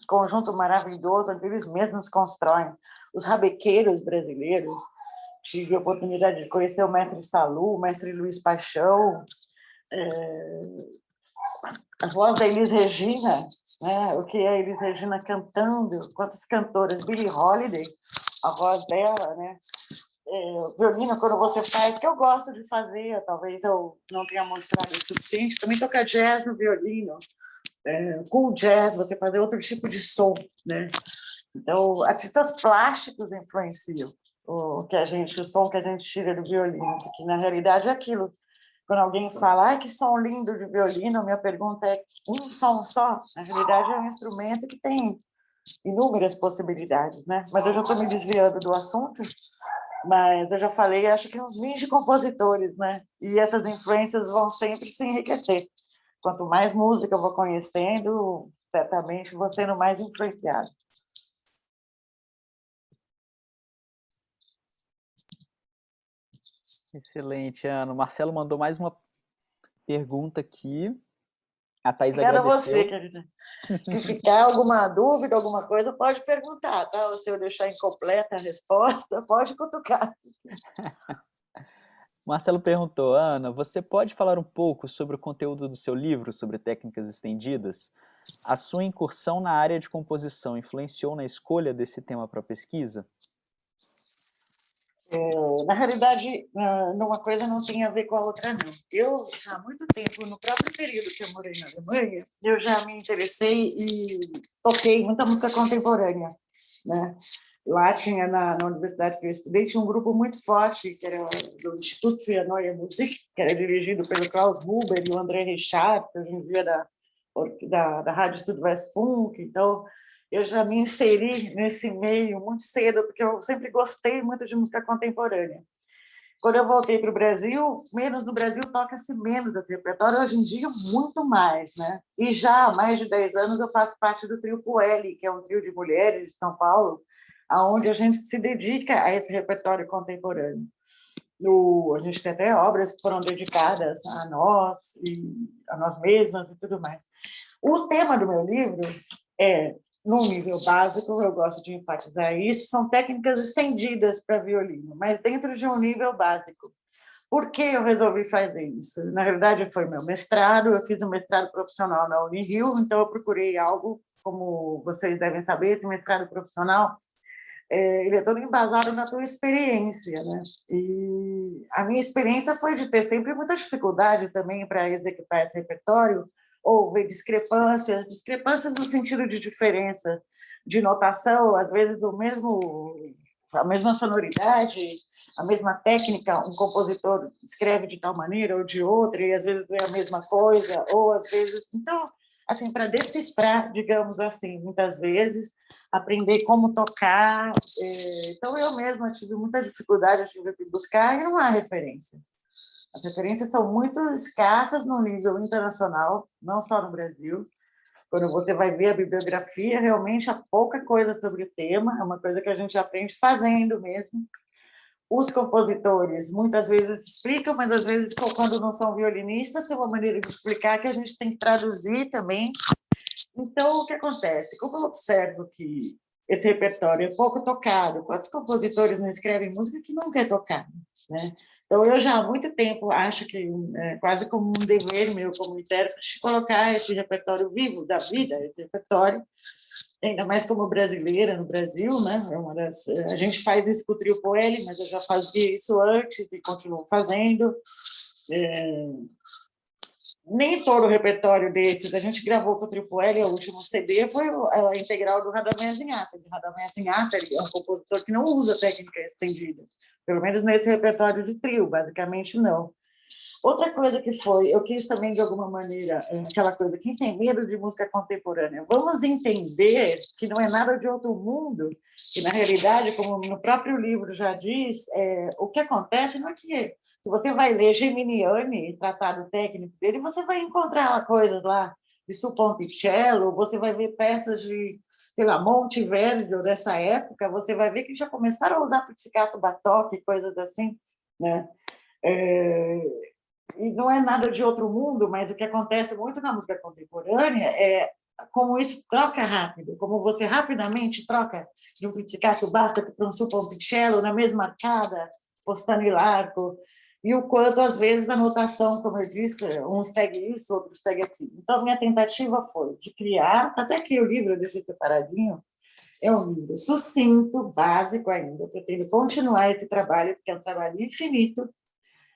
conjunto maravilhoso, onde eles mesmos constroem. Os rabequeiros brasileiros, tive a oportunidade de conhecer o mestre Salu, o mestre Luiz Paixão, a voz da Elis Regina, né? O que é a Elis Regina cantando, quantas cantoras, Billie Holiday, a voz dela, né? O violino, quando você faz, que eu gosto de fazer, talvez eu não tenha mostrado o suficiente, também tocar jazz no violino, cool jazz, você fazer outro tipo de som, né? Então, artistas plásticos influenciam o som que a gente tira do violino, porque na realidade é aquilo. Quando alguém fala, ai, que som lindo de violino, minha pergunta é um som só? Na realidade é um instrumento que tem inúmeras possibilidades, né? Mas eu já estou me desviando do assunto, mas eu já falei, acho que uns 20 compositores, né? E essas influências vão sempre se enriquecer. Quanto mais música eu vou conhecendo, certamente vou sendo mais influenciado. Excelente, Ana. O Marcelo mandou mais uma pergunta aqui. A Thaís Obrigada a agradeceu. você, querida. Se ficar alguma dúvida, alguma coisa, pode perguntar, tá? Ou se eu deixar incompleta a resposta, pode cutucar. Marcelo perguntou, Ana, você pode falar um pouco sobre o conteúdo do seu livro sobre técnicas estendidas? A sua incursão na área de composição influenciou na escolha desse tema para a pesquisa? Na realidade, uma coisa não tem a ver com a outra, não. Eu, há muito tempo, no próprio período que eu morei na Alemanha, eu já me interessei e toquei muita música contemporânea, né? Lá tinha, na universidade que eu estudei, tinha um grupo muito forte, que era do Instituto für Neue Musik, que era dirigido pelo Klaus Huber e o André Richard, que hoje em dia é da Rádio Südwestfunk. Então, eu já me inseri nesse meio muito cedo, porque eu sempre gostei muito de música contemporânea. Quando eu voltei para o Brasil, menos no Brasil toca-se menos esse repertório, hoje em dia muito mais, né? E já há mais de 10 anos eu faço parte do trio Puelli, que é um trio de mulheres de São Paulo, aonde a gente se dedica a esse repertório contemporâneo. A gente tem até obras que foram dedicadas a nós e a nós mesmas e tudo mais. O tema do meu livro é, num nível básico, eu gosto de enfatizar isso, são técnicas estendidas para violino, mas dentro de um nível básico. Por que eu resolvi fazer isso? Na realidade, foi meu mestrado, eu fiz um mestrado profissional na Unirio, então eu procurei algo, como vocês devem saber, esse mestrado profissional, ele é todo embasado na tua experiência, né? E a minha experiência foi de ter sempre muita dificuldade também para executar esse repertório, ou ver discrepâncias no sentido de diferença de notação, às vezes a mesma sonoridade, a mesma técnica, um compositor escreve de tal maneira ou de outra, e às vezes é a mesma coisa, ou às vezes... Então, assim, para decifrar, digamos assim, muitas vezes, aprender como tocar. Então, eu mesma tive muita dificuldade, eu tive que buscar, e não há referências. As referências são muito escassas no nível internacional, não só no Brasil. Quando você vai ver a bibliografia, realmente há pouca coisa sobre o tema, é uma coisa que a gente aprende fazendo mesmo. Os compositores muitas vezes explicam, mas às vezes, quando não são violinistas, tem uma maneira de explicar que a gente tem que traduzir também. Então, o que acontece? Como eu observo que esse repertório é pouco tocado, quantos compositores não escrevem música que nunca é tocada, né? Então, eu já há muito tempo acho que é quase como um dever meu como intérprete colocar esse repertório vivo da vida, esse repertório, ainda mais como brasileira no Brasil, né? A gente faz isso com o trio Puelli, mas eu já fazia isso antes e continuo fazendo. Nem todo o repertório desses, a gente gravou com o Trio Puelli, o último CD foi a integral do Radamés Inhata. O Radamés Inhata é um compositor que não usa técnica estendida, pelo menos nesse repertório de trio, basicamente não. Outra coisa que foi, eu quis também, de alguma maneira, aquela coisa, quem tem medo de música contemporânea, vamos entender que não é nada de outro mundo, que, na realidade, como no próprio livro já diz, o que acontece não é que, se você vai ler Geminiani, tratado técnico dele, você vai encontrar coisas lá de Ponticello, você vai ver peças de, sei lá, Monteverdi, dessa época, você vai ver que já começaram a usar pizzicato, batoque, coisas assim, né? E não é nada de outro mundo, mas o que acontece muito na música contemporânea é como isso troca rápido, como você rapidamente troca de um pizzicato básico para um Ponticello na mesma arcada, postando l'arco, e o quanto, às vezes, a notação, como eu disse, um segue isso, outro segue aquilo. Então, minha tentativa foi de criar, até que o livro, eu deixei separadinho, é um livro sucinto, básico ainda, eu pretendo continuar esse trabalho, porque é um trabalho infinito.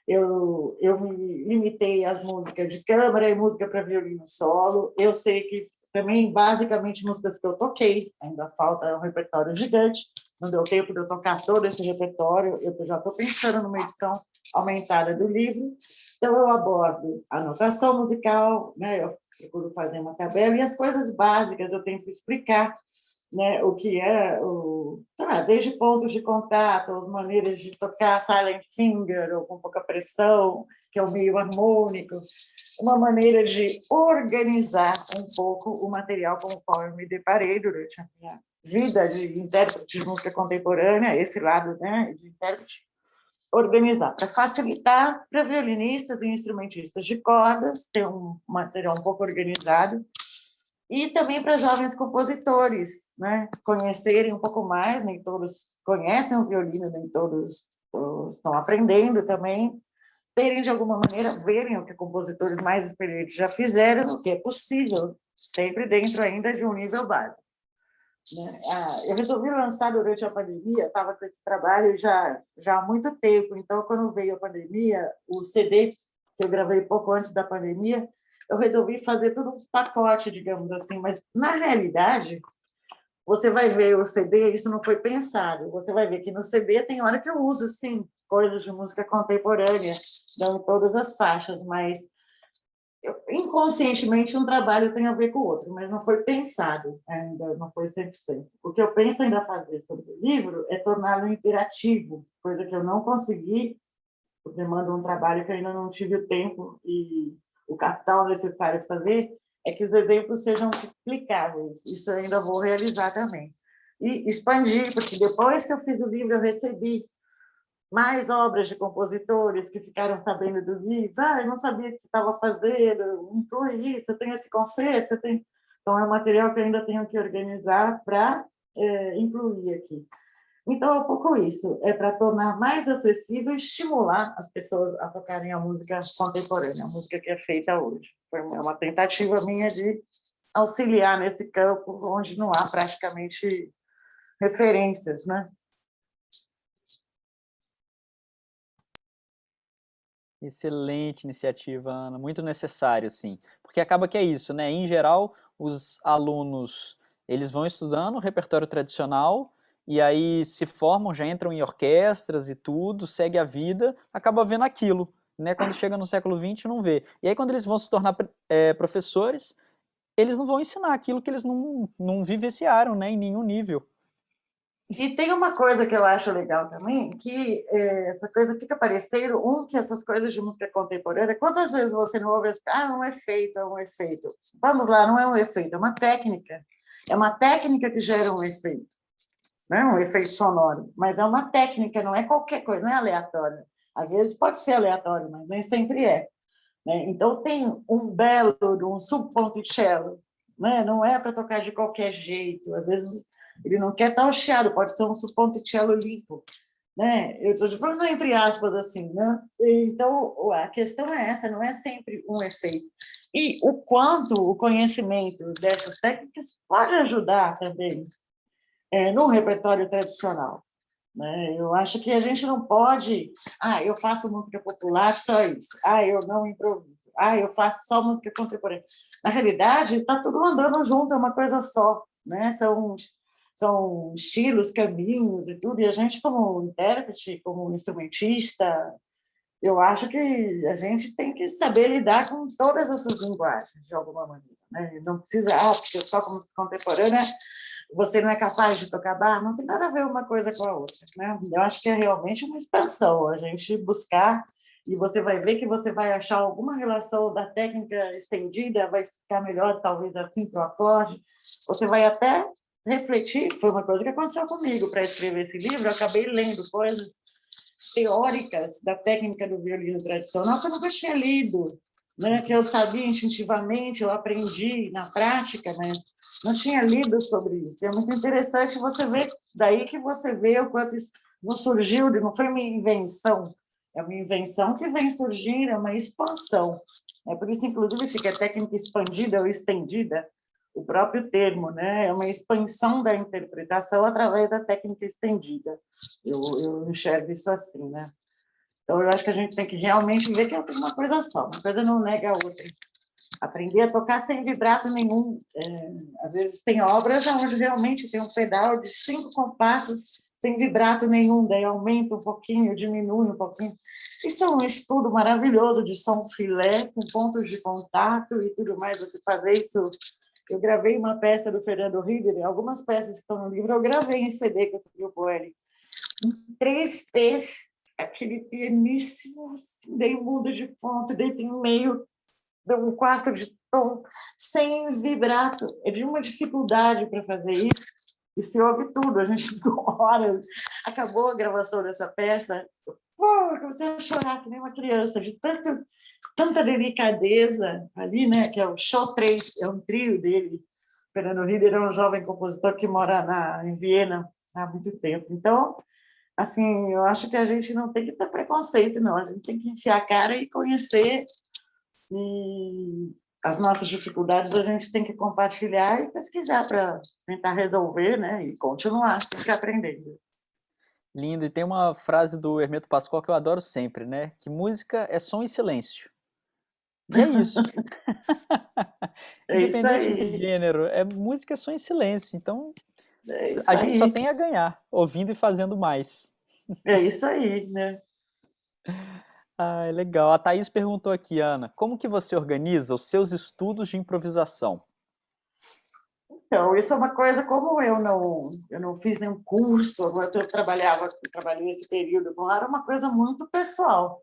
Eu me limitei às músicas de câmara e música para violino solo. Eu sei que também, basicamente, músicas que eu toquei, ainda falta um repertório gigante, não deu tempo de eu tocar todo esse repertório, eu já estou pensando numa edição aumentada do livro, então eu abordo a notação musical, né? Eu procuro fazer uma tabela, e as coisas básicas eu tento explicar, né, o que é, desde pontos de contato, as maneiras de tocar silent finger, ou com pouca pressão, que é o meio harmônico, uma maneira de organizar um pouco o material com o qual eu me deparei durante a minha vida de intérprete de música contemporânea, esse lado, né, de intérprete, organizar, para facilitar para violinistas e instrumentistas de cordas, ter um material um pouco organizado, e também para jovens compositores, né, conhecerem um pouco mais, nem todos conhecem o violino, nem todos estão aprendendo também, terem, de alguma maneira, verem o que compositores mais experientes já fizeram, o que é possível, sempre dentro ainda de um nível básico. Né? Eu resolvi lançar durante a pandemia, estava com esse trabalho já há muito tempo, então, quando veio a pandemia, o CD, que eu gravei pouco antes da pandemia, eu resolvi fazer todo um pacote, digamos assim, mas, na realidade, você vai ver o CD, isso não foi pensado, você vai ver que no CD tem hora que eu uso, sim, coisas de música contemporânea, não todas as faixas, mas inconscientemente um trabalho tem a ver com o outro, mas não foi pensado ainda, não foi 100%. O que eu penso ainda fazer sobre o livro é torná-lo interativo, coisa que eu não consegui, porque manda um trabalho que eu ainda não tive o tempo e o capital necessário para fazer, é que os exemplos sejam clicáveis. Isso eu ainda vou realizar também. E expandir, porque depois que eu fiz o livro, eu recebi mais obras de compositores que ficaram sabendo do livro. Eu não sabia que você estava fazendo, inclui isso, eu tenho esse concerto. Então, é um material que eu ainda tenho que organizar para incluir aqui. Então, é um pouco isso, é para tornar mais acessível e estimular as pessoas a tocarem a música contemporânea, a música que é feita hoje. Foi uma tentativa minha de auxiliar nesse campo onde não há praticamente referências, né? Excelente iniciativa, Ana, muito necessário, sim, porque acaba que é isso, né? Em geral, os alunos, eles vão estudando o repertório tradicional e aí se formam, já entram em orquestras e tudo, segue a vida, acaba vendo aquilo, né? Quando chega no século XX, não vê. E aí quando eles vão se tornar professores, eles não vão ensinar aquilo que eles não vivenciaram, né? Em nenhum nível. E tem uma coisa que eu acho legal também, que essa coisa fica parecendo, que essas coisas de música contemporânea, quantas vezes você não ouve, um efeito, é um efeito. Vamos lá, não é um efeito, é uma técnica. É uma técnica que gera um efeito, não é um efeito sonoro, mas é uma técnica, não é qualquer coisa, não é aleatório. Às vezes pode ser aleatório, mas nem sempre é. Né? Então, tem um belo, um subponticello, né? Não é para tocar de qualquer jeito, às vezes ele não quer estar chiado, pode ser um subponticello limpo, né? Eu estou falando entre aspas assim, né? Então, a questão é essa, não é sempre um efeito. E o quanto o conhecimento dessas técnicas pode ajudar também no repertório tradicional. Né? Eu acho que a gente não pode... eu faço música popular, só isso. Eu não improviso. Eu faço só música contemporânea. Na realidade, está tudo andando junto, é uma coisa só. Né? São estilos, caminhos e tudo. E a gente, como intérprete, como instrumentista, eu acho que a gente tem que saber lidar com todas essas linguagens, de alguma maneira. Né? Não precisa, porque eu só como música contemporânea você não é capaz de tocar bar, não tem nada a ver uma coisa com a outra. Né? Eu acho que é realmente uma expansão, a gente buscar e você vai ver que você vai achar alguma relação da técnica estendida, vai ficar melhor, talvez assim, para o acorde. Você vai até refletir, foi uma coisa que aconteceu comigo para escrever esse livro, eu acabei lendo coisas teóricas da técnica do violino tradicional que eu nunca tinha lido, né? Que eu sabia instintivamente, eu aprendi na prática, mas não tinha lido sobre isso. É muito interessante você ver, daí que você vê o quanto isso não surgiu, não foi minha invenção, é uma invenção que vem surgir, é uma expansão. É por isso, inclusive, fica técnica expandida ou estendida, o próprio termo, né? É uma expansão da interpretação através da técnica estendida. Eu enxergo isso assim, né? Então, eu acho que a gente tem que realmente ver que é uma coisa só, uma coisa não nega a outra. Aprender a tocar sem vibrato nenhum. Às vezes tem obras onde realmente tem um pedal de 5 compassos sem vibrato nenhum, daí aumenta um pouquinho, diminui um pouquinho. Isso é um estudo maravilhoso de som filé, com pontos de contato e tudo mais. Você fazer isso. Eu gravei uma peça do Fernando Ribeiro, algumas peças que estão no livro, eu gravei em CD que eu tive com ele. Em 3Ps, aquele pianíssimo, assim, daí muda de ponto, daí tem meio, um quarto de tom, sem vibrato. É de uma dificuldade para fazer isso, e se ouve tudo, a gente ficou horas. Acabou a gravação dessa peça, eu comecei a chorar que nem uma criança, de tanta delicadeza ali, né? Que é o Show 3, é um trio dele. Fernando Ribeiro é um jovem compositor que mora em Viena há muito tempo. Então, assim, eu acho que a gente não tem que ter preconceito, não. A gente tem que enfiar a cara e conhecer. E as nossas dificuldades a gente tem que compartilhar e pesquisar para tentar resolver, né? E continuar sempre aprendendo. Lindo. E tem uma frase do Hermeto Pascoal que eu adoro sempre, né? Que música é som e silêncio. E é isso. É isso Independente do aí. gênero, música é som e silêncio. Então, É isso a gente só aí. tem a ganhar, ouvindo e fazendo mais. É isso aí, né? Ah, é legal. A Thaís perguntou aqui, Ana, como que você organiza os seus estudos de improvisação? Então, isso é uma coisa, como eu não fiz nenhum curso, agora eu trabalhei esse período com ela, era uma coisa muito pessoal.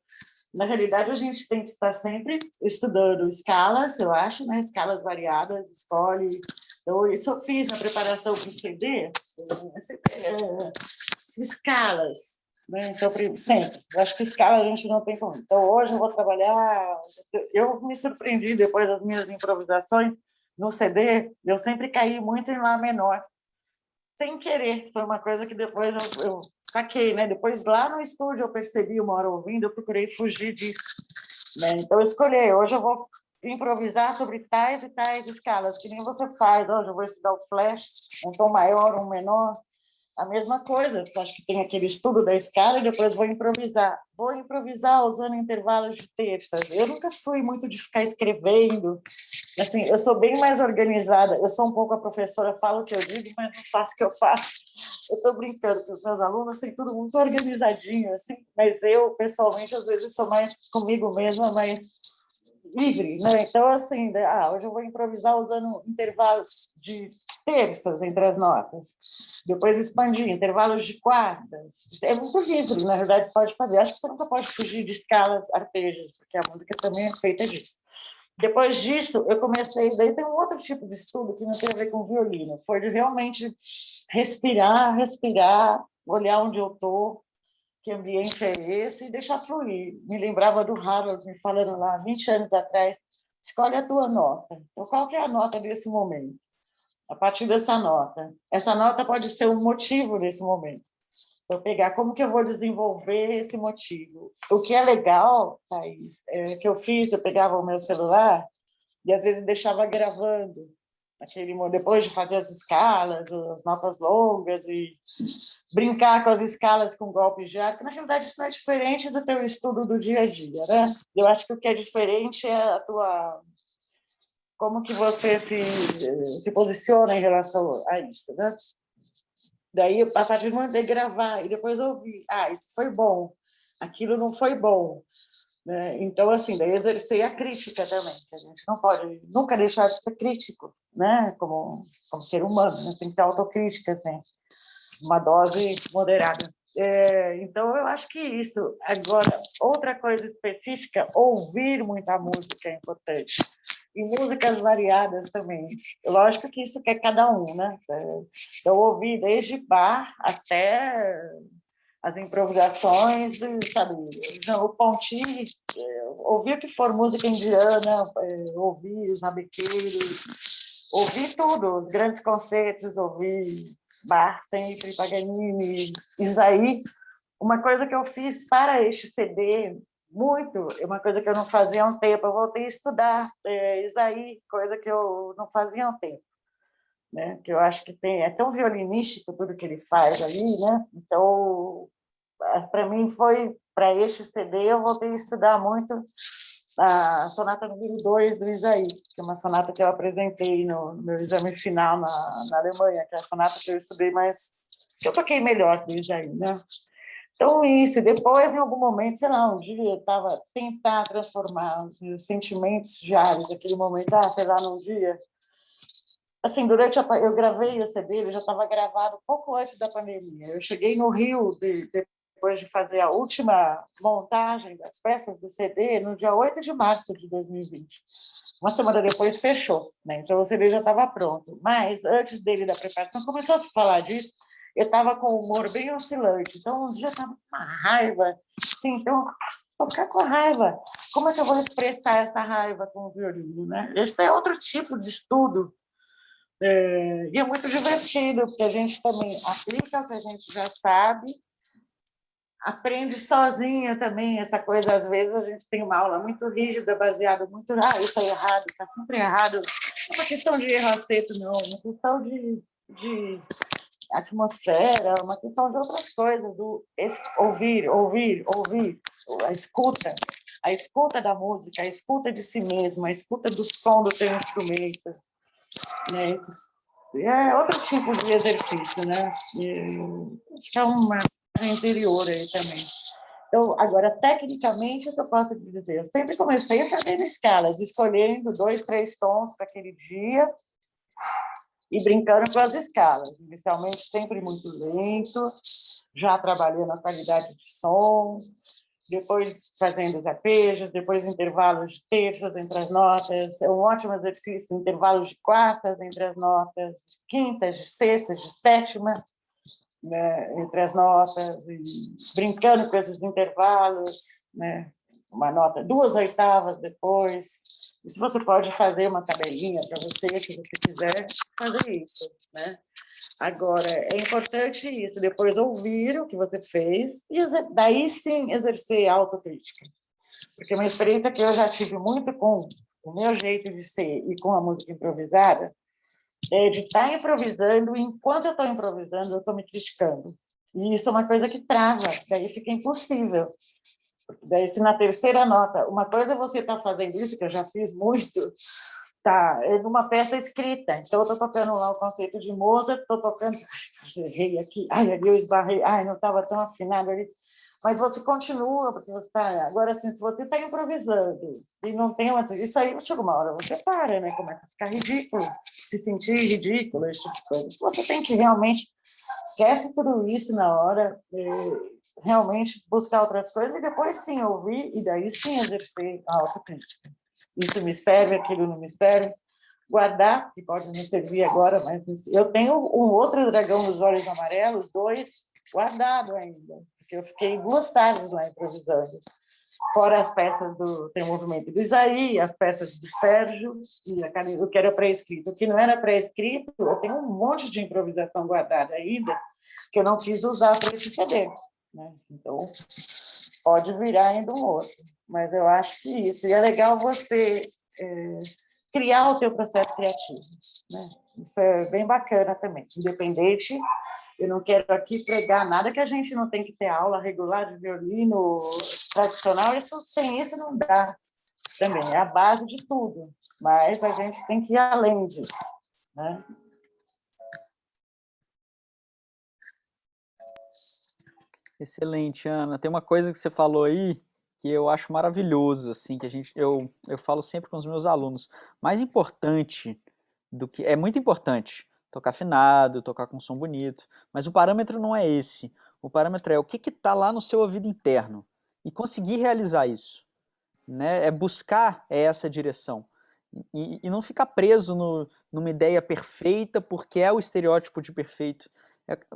Na realidade, a gente tem que estar sempre estudando escalas, eu acho, né? Escalas variadas, escolhe. Então, isso eu fiz na preparação para o CD, escalas, né? Então, sempre. Eu acho que escala a gente não tem como. Então, hoje eu vou trabalhar. Eu me surpreendi depois das minhas improvisações no CD, eu sempre caí muito em Lá menor, sem querer. Foi uma coisa que depois eu saquei, né? Depois, lá no estúdio, eu percebi, uma hora ouvindo, eu procurei fugir disso, né? Então, eu escolhi, hoje eu vou improvisar sobre tais e tais escalas, que nem você faz. Hoje eu vou estudar o flash, um tom maior, um menor, a mesma coisa. Eu acho que tem aquele estudo da escala e depois vou improvisar. Vou improvisar usando intervalos de terças. Eu nunca fui muito de ficar escrevendo. Assim, eu sou bem mais organizada. Eu sou um pouco a professora, falo o que eu digo, mas não faço o que eu faço. Eu estou brincando que os meus alunos têm tudo muito organizadinho, assim, mas eu, pessoalmente, às vezes sou mais comigo mesma, mais livre, né? Então, assim, hoje eu vou improvisar usando intervalos de terças entre as notas, depois expandir, intervalos de quartas. É muito livre, na verdade, pode fazer. Acho que você nunca pode fugir de escalas, arpejos, porque a música também é feita disso. Depois disso, eu comecei, daí tem um outro tipo de estudo que não tem a ver com violino, foi de realmente respirar, olhar onde eu estou, que ambiente é esse, e deixar fluir. Me lembrava do Harold me falando lá, 20 anos atrás, escolhe a tua nota. Então, qual que é a nota desse momento? A partir dessa nota. Essa nota pode ser um motivo desse momento. Eu pegar como que eu vou desenvolver esse motivo. O que é legal, Thaís, é que eu fiz, eu pegava o meu celular e às vezes deixava gravando depois de fazer as escalas, as notas longas e brincar com as escalas com golpes de ar, que na realidade isso não é diferente do teu estudo do dia a dia, né? Eu acho que o que é diferente é como que você se posiciona em relação a isso, né? Daí, a partir do momento de gravar e depois ouvir, isso foi bom, aquilo não foi bom, né? Então, assim, daí exercer a crítica também, que a gente não pode nunca deixar de ser crítico, né? Como ser humano, né? Tem que ter autocrítica, assim, uma dose moderada. Então, eu acho que isso. Agora, outra coisa específica, ouvir muita música é importante. E músicas variadas também. Lógico que isso quer cada um, né? Eu ouvi desde Bach até as improvisações, sabe? O Ponty, ouvi o que for música indiana, ouvi os rabequeiros, ouvi tudo, os grandes concertos, ouvi Bach sempre, Paganini, Isaí. Uma coisa que eu fiz para este CD, muito, uma coisa que eu não fazia há um tempo, eu voltei a estudar Isaí, coisa que eu não fazia há um tempo, né? Que eu acho que é tão violinístico tudo que ele faz ali, né? Então, para mim foi, para este CD, eu voltei a estudar muito a sonata número 2 do Isaí, que é uma sonata que eu apresentei no meu exame final na Alemanha, que é a sonata que eu estudei mais, que eu toquei melhor do Isaí, né? Então, isso. Depois, em algum momento, sei lá, um dia eu estava tentar transformar os meus sentimentos diários daquele momento, sei lá, num dia. Assim, eu gravei o CD, ele já estava gravado pouco antes da pandemia. Eu cheguei no Rio, depois de fazer a última montagem das peças do CD, no dia 8 de março de 2020. Uma semana depois fechou, né? Então o CD já estava pronto. Mas antes dele da preparação, começou a se falar disso. Eu estava com o humor bem oscilante. Então um dia eu estava com uma raiva. Assim, então, tocar com a raiva. Como é que eu vou expressar essa raiva com o violino, né? Esse é outro tipo de estudo. E é muito divertido, porque a gente também aplica o que a gente já sabe, aprende sozinha também, essa coisa, às vezes a gente tem uma aula muito rígida, baseada muito, isso é errado, está sempre errado. Não é uma questão de erro aceito, não, é uma questão de atmosfera, uma questão de outras coisas, do ouvir, a escuta da música, a escuta de si mesmo, a escuta do som do teu instrumento, né? É outro tipo de exercício, né? Acho que é uma coisa interior aí também. Então, agora, tecnicamente, o que eu posso dizer? Eu sempre comecei fazendo escalas, escolhendo 2, 3 tons para aquele dia e brincando com as escalas. Inicialmente, sempre muito lento, já trabalhando a qualidade de som, depois fazendo os arpejos, depois intervalos de terças entre as notas, é um ótimo exercício, intervalos de quartas entre as notas, de quintas, de sextas, de sétima, né, entre as notas, e brincando com esses intervalos, né, uma nota, 2/8 depois. Isso você pode fazer uma tabelinha para você, se você quiser fazer isso, né? Agora, é importante isso, depois ouvir o que você fez e daí sim exercer a autocrítica. Porque uma experiência que eu já tive muito com o meu jeito de ser e com a música improvisada é de estar improvisando e enquanto eu estou improvisando, eu estou me criticando. E isso é uma coisa que trava, daí fica impossível. Daí, se na terceira nota, uma coisa é você estar fazendo isso, que eu já fiz muito, tá, numa peça escrita. Então, eu estou tocando lá o conceito de Mozart, estou tocando, errei aqui, ali eu esbarrei, não estava tão afinado ali. Mas você continua, porque você está... Agora, assim, se você está improvisando e não tem uma... Isso aí, chega uma hora, você para, né? Começa a ficar ridículo, se sentir ridículo, esse tipo de coisa. Você tem que realmente... Esquece tudo isso na hora, realmente buscar outras coisas e depois sim ouvir e daí sim exercer a autocrítica. Isso me serve, aquilo não me serve. Guardar, que pode não servir agora, mas eu tenho um outro dragão dos olhos amarelos, 2, guardado ainda, porque eu fiquei 2 tardes lá improvisando. Fora as peças tem o movimento do Isaí, as peças do Sérgio, e o que era pré-escrito. O que não era pré-escrito, eu tenho um monte de improvisação guardada ainda, que eu não quis usar para esse CD. Né? Então, pode virar ainda um outro. Mas eu acho que isso. E é legal você criar o teu processo criativo. Né? Isso é bem bacana também. Independente, eu não quero aqui pregar nada que a gente não tem que ter aula regular de violino tradicional, sem isso não dá também, é a base de tudo, mas a gente tem que ir além disso, né? Excelente, Ana. Tem uma coisa que você falou aí que eu acho maravilhoso, assim, que eu falo sempre com os meus alunos. Mais importante é muito importante tocar afinado, tocar com som bonito, mas o parâmetro não é esse. O parâmetro é o que está lá no seu ouvido interno e conseguir realizar isso, né? É buscar essa direção e não ficar preso numa ideia perfeita porque é o estereótipo de perfeito.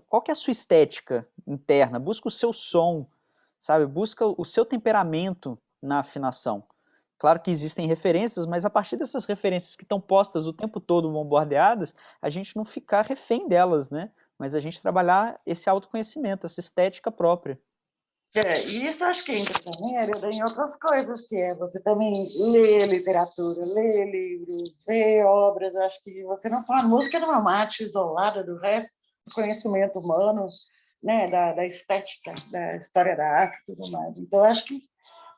Qual que é a sua estética interna? Busca o seu som, sabe? Busca o seu temperamento na afinação. Claro que existem referências, mas a partir dessas referências que estão postas o tempo todo, bombardeadas, a gente não ficar refém delas, né? Mas a gente trabalhar esse autoconhecimento, essa estética própria. E isso acho que entra também, Hereda, em outras coisas, que é você também ler literatura, ler livros, ver obras. Acho que você não fala música não é uma arte isolada do resto do conhecimento humano, né, da estética, da história da arte e tudo mais. Então, acho que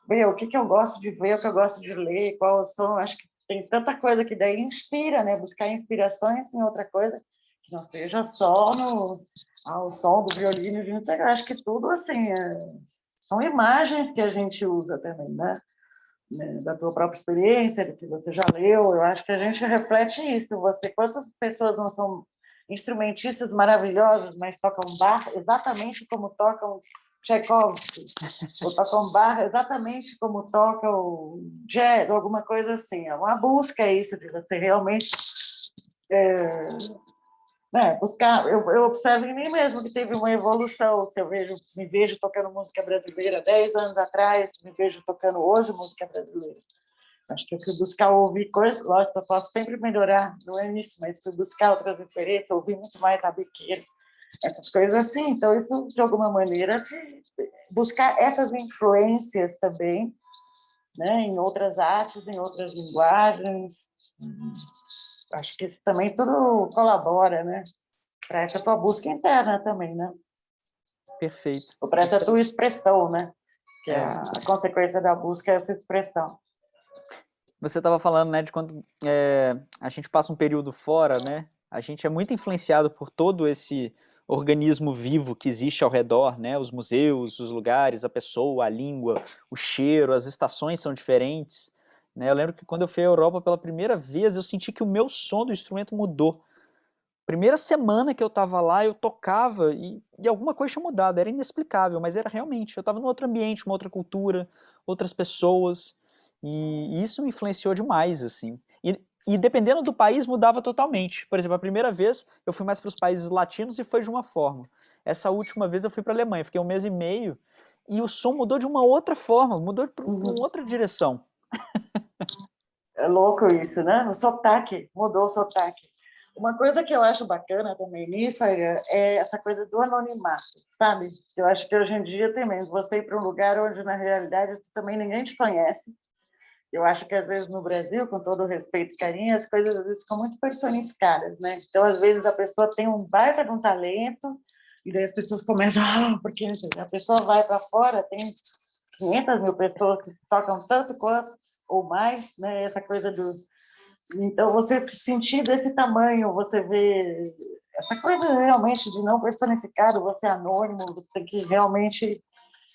ver o que eu gosto de ver, o que eu gosto de ler, qual eu sou, acho que tem tanta coisa que daí inspira, né? Buscar inspirações em outra coisa que não seja só ao som do violino, de eu acho que tudo assim são imagens que a gente usa também, né? Da tua própria experiência, do que você já leu, eu acho que a gente reflete isso. Quantas pessoas não são instrumentistas maravilhosos, mas tocam Bach exatamente como tocam Tchaikovsky, ou tocam Bach exatamente como tocam jazz, ou alguma coisa assim. É uma busca isso, de você realmente buscar. Eu observo em mim mesmo que teve uma evolução. Se eu me vejo tocando música brasileira 10 anos atrás, me vejo tocando hoje música brasileira. Acho que eu fui buscar ouvir coisas, lógico, eu posso sempre melhorar, não é isso, mas fui buscar outras referências, ouvir muito mais Rabequeiro, essas coisas assim. Então, isso, de alguma maneira, de buscar essas influências também, né, em outras artes, em outras linguagens. Acho que isso também tudo colabora, né, para essa tua busca interna também, né? Perfeito. Ou para essa tua expressão, né? Que a consequência da busca é essa expressão. Você estava falando, né, de quando a gente passa um período fora, né? A gente é muito influenciado por todo esse organismo vivo que existe ao redor, né? Os museus, os lugares, a pessoa, a língua, o cheiro, as estações são diferentes, né? Eu lembro que quando eu fui à Europa pela primeira vez, eu senti que o meu som do instrumento mudou. Primeira semana que eu estava lá, eu tocava e alguma coisa tinha mudado, era inexplicável, mas era realmente, eu estava num outro ambiente, uma outra cultura, outras pessoas, e isso me influenciou demais, assim. E dependendo do país, mudava totalmente. Por exemplo, a primeira vez eu fui mais para os países latinos e foi de uma forma. Essa última vez eu fui para a Alemanha, fiquei 1 mês e meio, e o som mudou de uma outra forma, mudou para uma outra direção. É louco isso, né? O sotaque, mudou o sotaque. Uma coisa que eu acho bacana também nisso é essa coisa do anonimato, sabe? Eu acho que hoje em dia tem mesmo você ir para um lugar onde, na realidade, também ninguém te conhece. Eu acho que, às vezes, no Brasil, com todo o respeito e carinho, as coisas, às vezes, ficam muito personificadas, né? Então, às vezes, a pessoa tem um baita de um talento e daí as pessoas começam... porque a pessoa vai para fora, tem 500 mil pessoas que tocam tanto quanto ou mais, né? Essa coisa do... Então, você se sentir desse tamanho, você vê essa coisa realmente de não personificado, você é anônimo, você tem que realmente...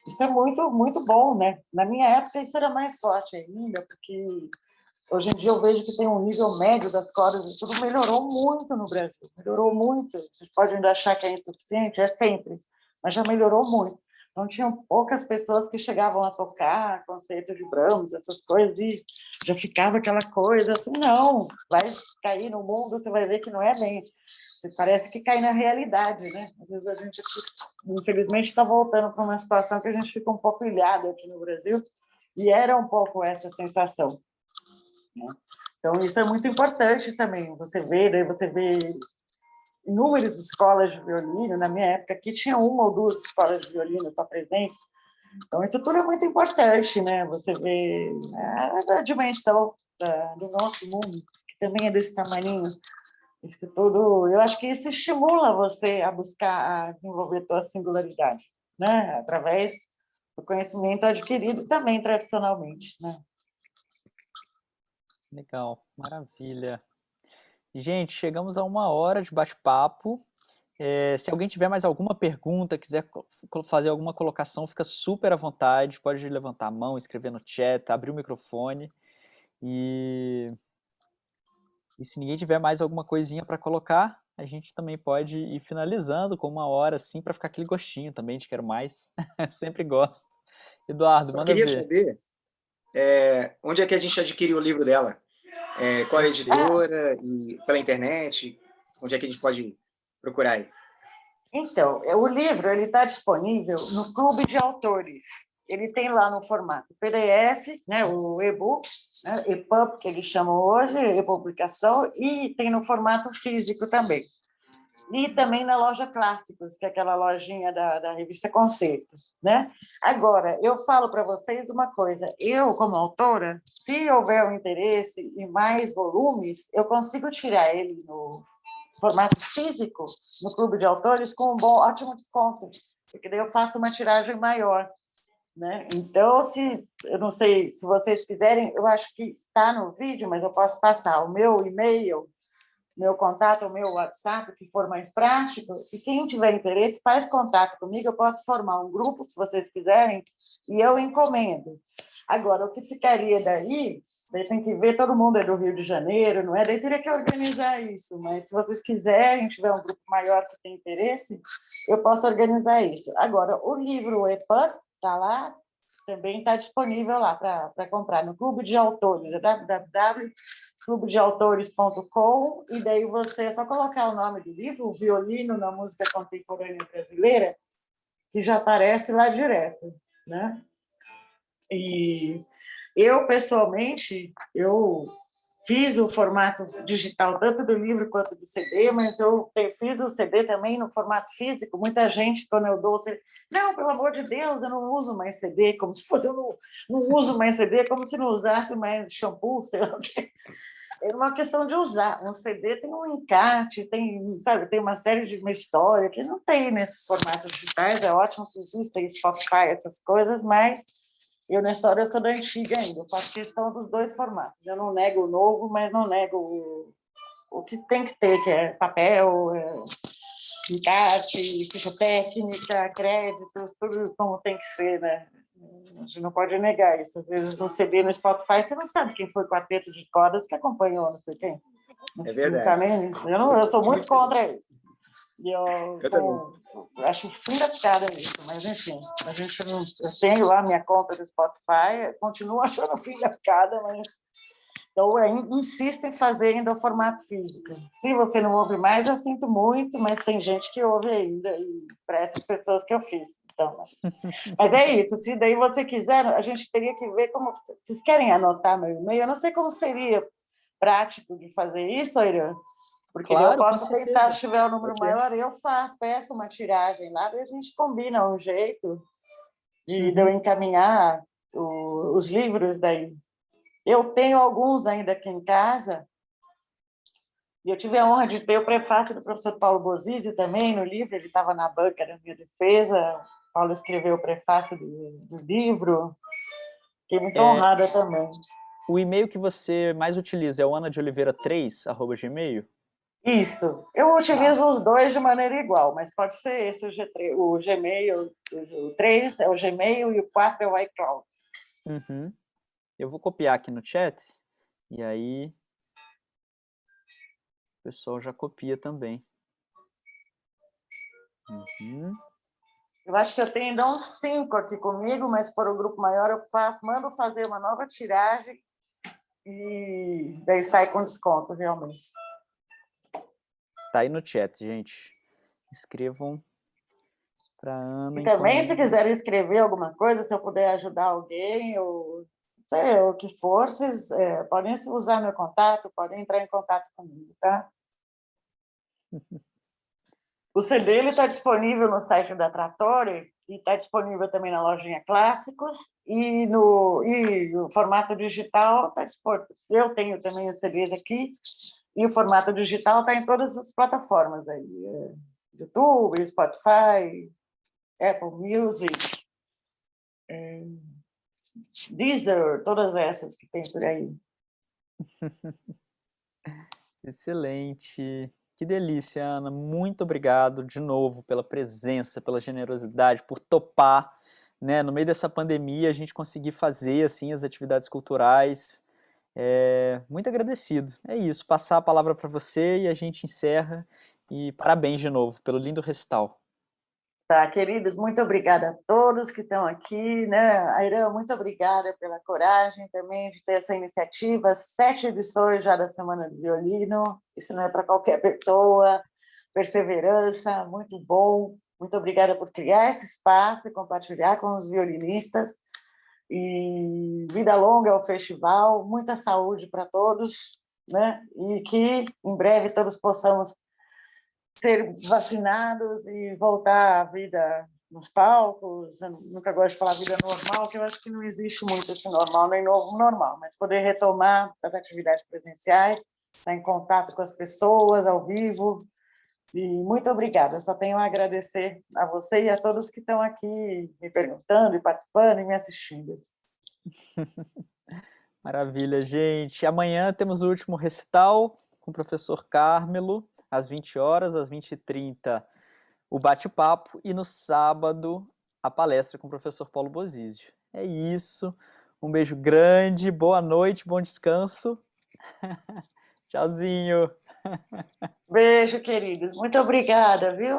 Isso é muito, muito bom, né? Na minha época, isso era mais forte ainda, porque hoje em dia eu vejo que tem um nível médio das cordas e tudo melhorou muito no Brasil. Melhorou muito. Vocês podem ainda achar que é insuficiente, é sempre, mas já melhorou muito. Então, tinham poucas pessoas que chegavam a tocar concerto de Brahms, essas coisas, e já ficava aquela coisa assim, não, vai cair no mundo, você vai ver que não é bem. Você parece que cai na realidade, né? Às vezes a gente, infelizmente, está voltando para uma situação que a gente fica um pouco ilhado aqui no Brasil, e era um pouco essa sensação, né? Então, isso é muito importante também, daí você vê inúmeras escolas de violino. Na minha época aqui tinha 1 ou 2 escolas de violino só presentes. Então, isso tudo é muito importante, né? Você vê a dimensão do nosso mundo, que também é desse tamanho. Isso tudo, eu acho que isso estimula você a buscar a desenvolver a tua singularidade, né? Através do conhecimento adquirido também tradicionalmente, né? Legal, maravilha. Gente, chegamos a 1 hora de bate-papo. Se alguém tiver mais alguma pergunta, quiser fazer alguma colocação, fica super à vontade. Pode levantar a mão, escrever no chat, abrir o microfone. E se ninguém tiver mais alguma coisinha para colocar, a gente também pode ir finalizando com 1 hora, assim, para ficar aquele gostinho também de quero mais. Sempre gosto. Eduardo, Só manda queria ver. saber onde é que a gente adquiriu o livro dela? Qual é a Ah, editora? E pela internet? Onde é que a gente pode procurar aí? então, o livro ele está disponível no Clube de Autores. Ele tem lá no formato PDF, né, o e-book, né, EPUB, que eles chamam hoje, e-publicação, e tem no formato físico também. E também na loja Clássicos, que é aquela lojinha da revista Conceito, né? Agora, eu falo para vocês uma coisa, eu, como autora, se houver um interesse em mais volumes, eu consigo tirar ele no formato físico, no Clube de Autores, com um bom, ótimo desconto, porque daí eu faço uma tiragem maior, né? Então, eu não sei se vocês quiserem, eu acho que está no vídeo, mas eu posso passar o meu e-mail, meu contato, o meu WhatsApp, que for mais prático, e quem tiver interesse, faz contato comigo, eu posso formar um grupo, se vocês quiserem, e eu encomendo. Agora, o que ficaria daí tem que ver, todo mundo é do Rio de Janeiro, não é? Daí teria que organizar isso, mas se vocês quiserem, tiver um grupo maior que tem interesse, eu posso organizar isso. Agora, o livro EPUB está lá, também está disponível lá para comprar no Clube de Autores, www.clubedeautores.com, e daí você é só colocar o nome do livro, o Violino na Música Contemporânea Brasileira, que já aparece lá direto, né? E eu, pessoalmente, eu fiz o formato digital, tanto do livro quanto do CD, mas eu fiz o CD também no formato físico. Muita gente, quando eu dou o CD, não, pelo amor de Deus, eu não uso mais CD, como se fosse, eu não uso mais CD, como se não usasse mais shampoo, sei lá o quê. É uma questão de usar. Um CD tem um encarte, tem, sabe, tem uma série de uma história que não tem nesses formatos digitais. É ótimo que existem Spotify, essas coisas, mas eu, nessa hora, eu sou da antiga ainda. Eu faço questão dos dois formatos. Eu não nego o novo, mas não nego o que tem que ter, que é papel, encarte, ficha técnica, créditos, tudo como tem que ser, né? A gente não pode negar isso. Às vezes, um CD no Spotify, você não sabe quem foi o quarteto de cordas que acompanhou, não sei quem. É Não tá verdade. nem... eu sou muito contra isso. E Eu também. acho fim da picada isso, mas enfim, a gente não, eu tenho lá minha conta do Spotify, continuo achando fim da picada, mas então eu insisto em fazer ainda o formato físico. Se você não ouve mais, eu sinto muito, mas tem gente que ouve ainda, e para essas pessoas que eu fiz. Então, mas é isso, se daí você quiser, a gente teria que ver como. Vocês querem anotar meu e-mail? Eu não sei como seria prático de fazer isso, Irã, porque eu Claro, com posso tentar, certeza. se tiver um número Pode ser. maior, eu peço uma tiragem lá, e a gente combina um jeito de eu Uhum. encaminhar os livros daí. Eu tenho alguns ainda aqui em casa, e eu tive a honra de ter o prefácio do professor Paulo Bozizzi também no livro, ele estava na banca da minha defesa, o Paulo escreveu o prefácio do livro, fiquei muito É, honrada também. o e-mail que você mais utiliza é o anadeoliveira3@gmail? Isso, eu Tá. utilizo os dois de maneira igual, mas pode ser esse o Gmail, o 3 é o Gmail e o 4 é o iCloud. Uhum. Eu vou copiar aqui no chat, e aí o pessoal já copia também. Uhum. Eu acho que eu tenho ainda uns 5 aqui comigo, mas por um grupo maior eu mando fazer uma nova tiragem e daí sai com desconto, realmente. Tá aí no chat, gente. Escrevam para Ana E também, se encomenda. quiserem escrever alguma coisa, se eu puder ajudar alguém, ou sei o que for, vocês podem usar meu contato, podem entrar em contato comigo, tá? O CD está disponível no site da Trattori e está disponível também na lojinha Clássicos e o formato digital está disponível. Eu tenho também os CDs aqui e o formato digital está em todas as plataformas aí, YouTube, Spotify, Apple Music, Deezer, todas essas que tem por aí. Excelente. Que delícia, Ana. Muito obrigado de novo pela presença, pela generosidade, por topar, né? No meio dessa pandemia, a gente conseguir fazer assim as atividades culturais. Muito agradecido. É isso. Passar a palavra para você e a gente encerra. E parabéns de novo pelo lindo recital. Tá, queridos, muito obrigada a todos que estão aqui, né? Airã, muito obrigada pela coragem também de ter essa iniciativa, 7 edições já da Semana do Violino, isso não é para qualquer pessoa, perseverança, muito bom, muito obrigada por criar esse espaço e compartilhar com os violinistas, e vida longa ao festival, muita saúde para todos, né? E que em breve todos possamos ser vacinados e voltar à vida nos palcos. Eu nunca gosto de falar vida normal, que eu acho que não existe muito esse normal, nem novo normal, mas poder retomar as atividades presenciais, estar em contato com as pessoas ao vivo. E muito obrigada. Eu só tenho a agradecer a você e a todos que estão aqui me perguntando e participando e me assistindo. Maravilha, gente. Amanhã temos o último recital com o professor Cármelo, às 20 horas, às 20h30, o bate-papo, e no sábado, a palestra com o professor Paulo Bozizio. É isso. Um beijo grande, boa noite, bom descanso. Tchauzinho. Beijo, queridos. Muito obrigada, viu?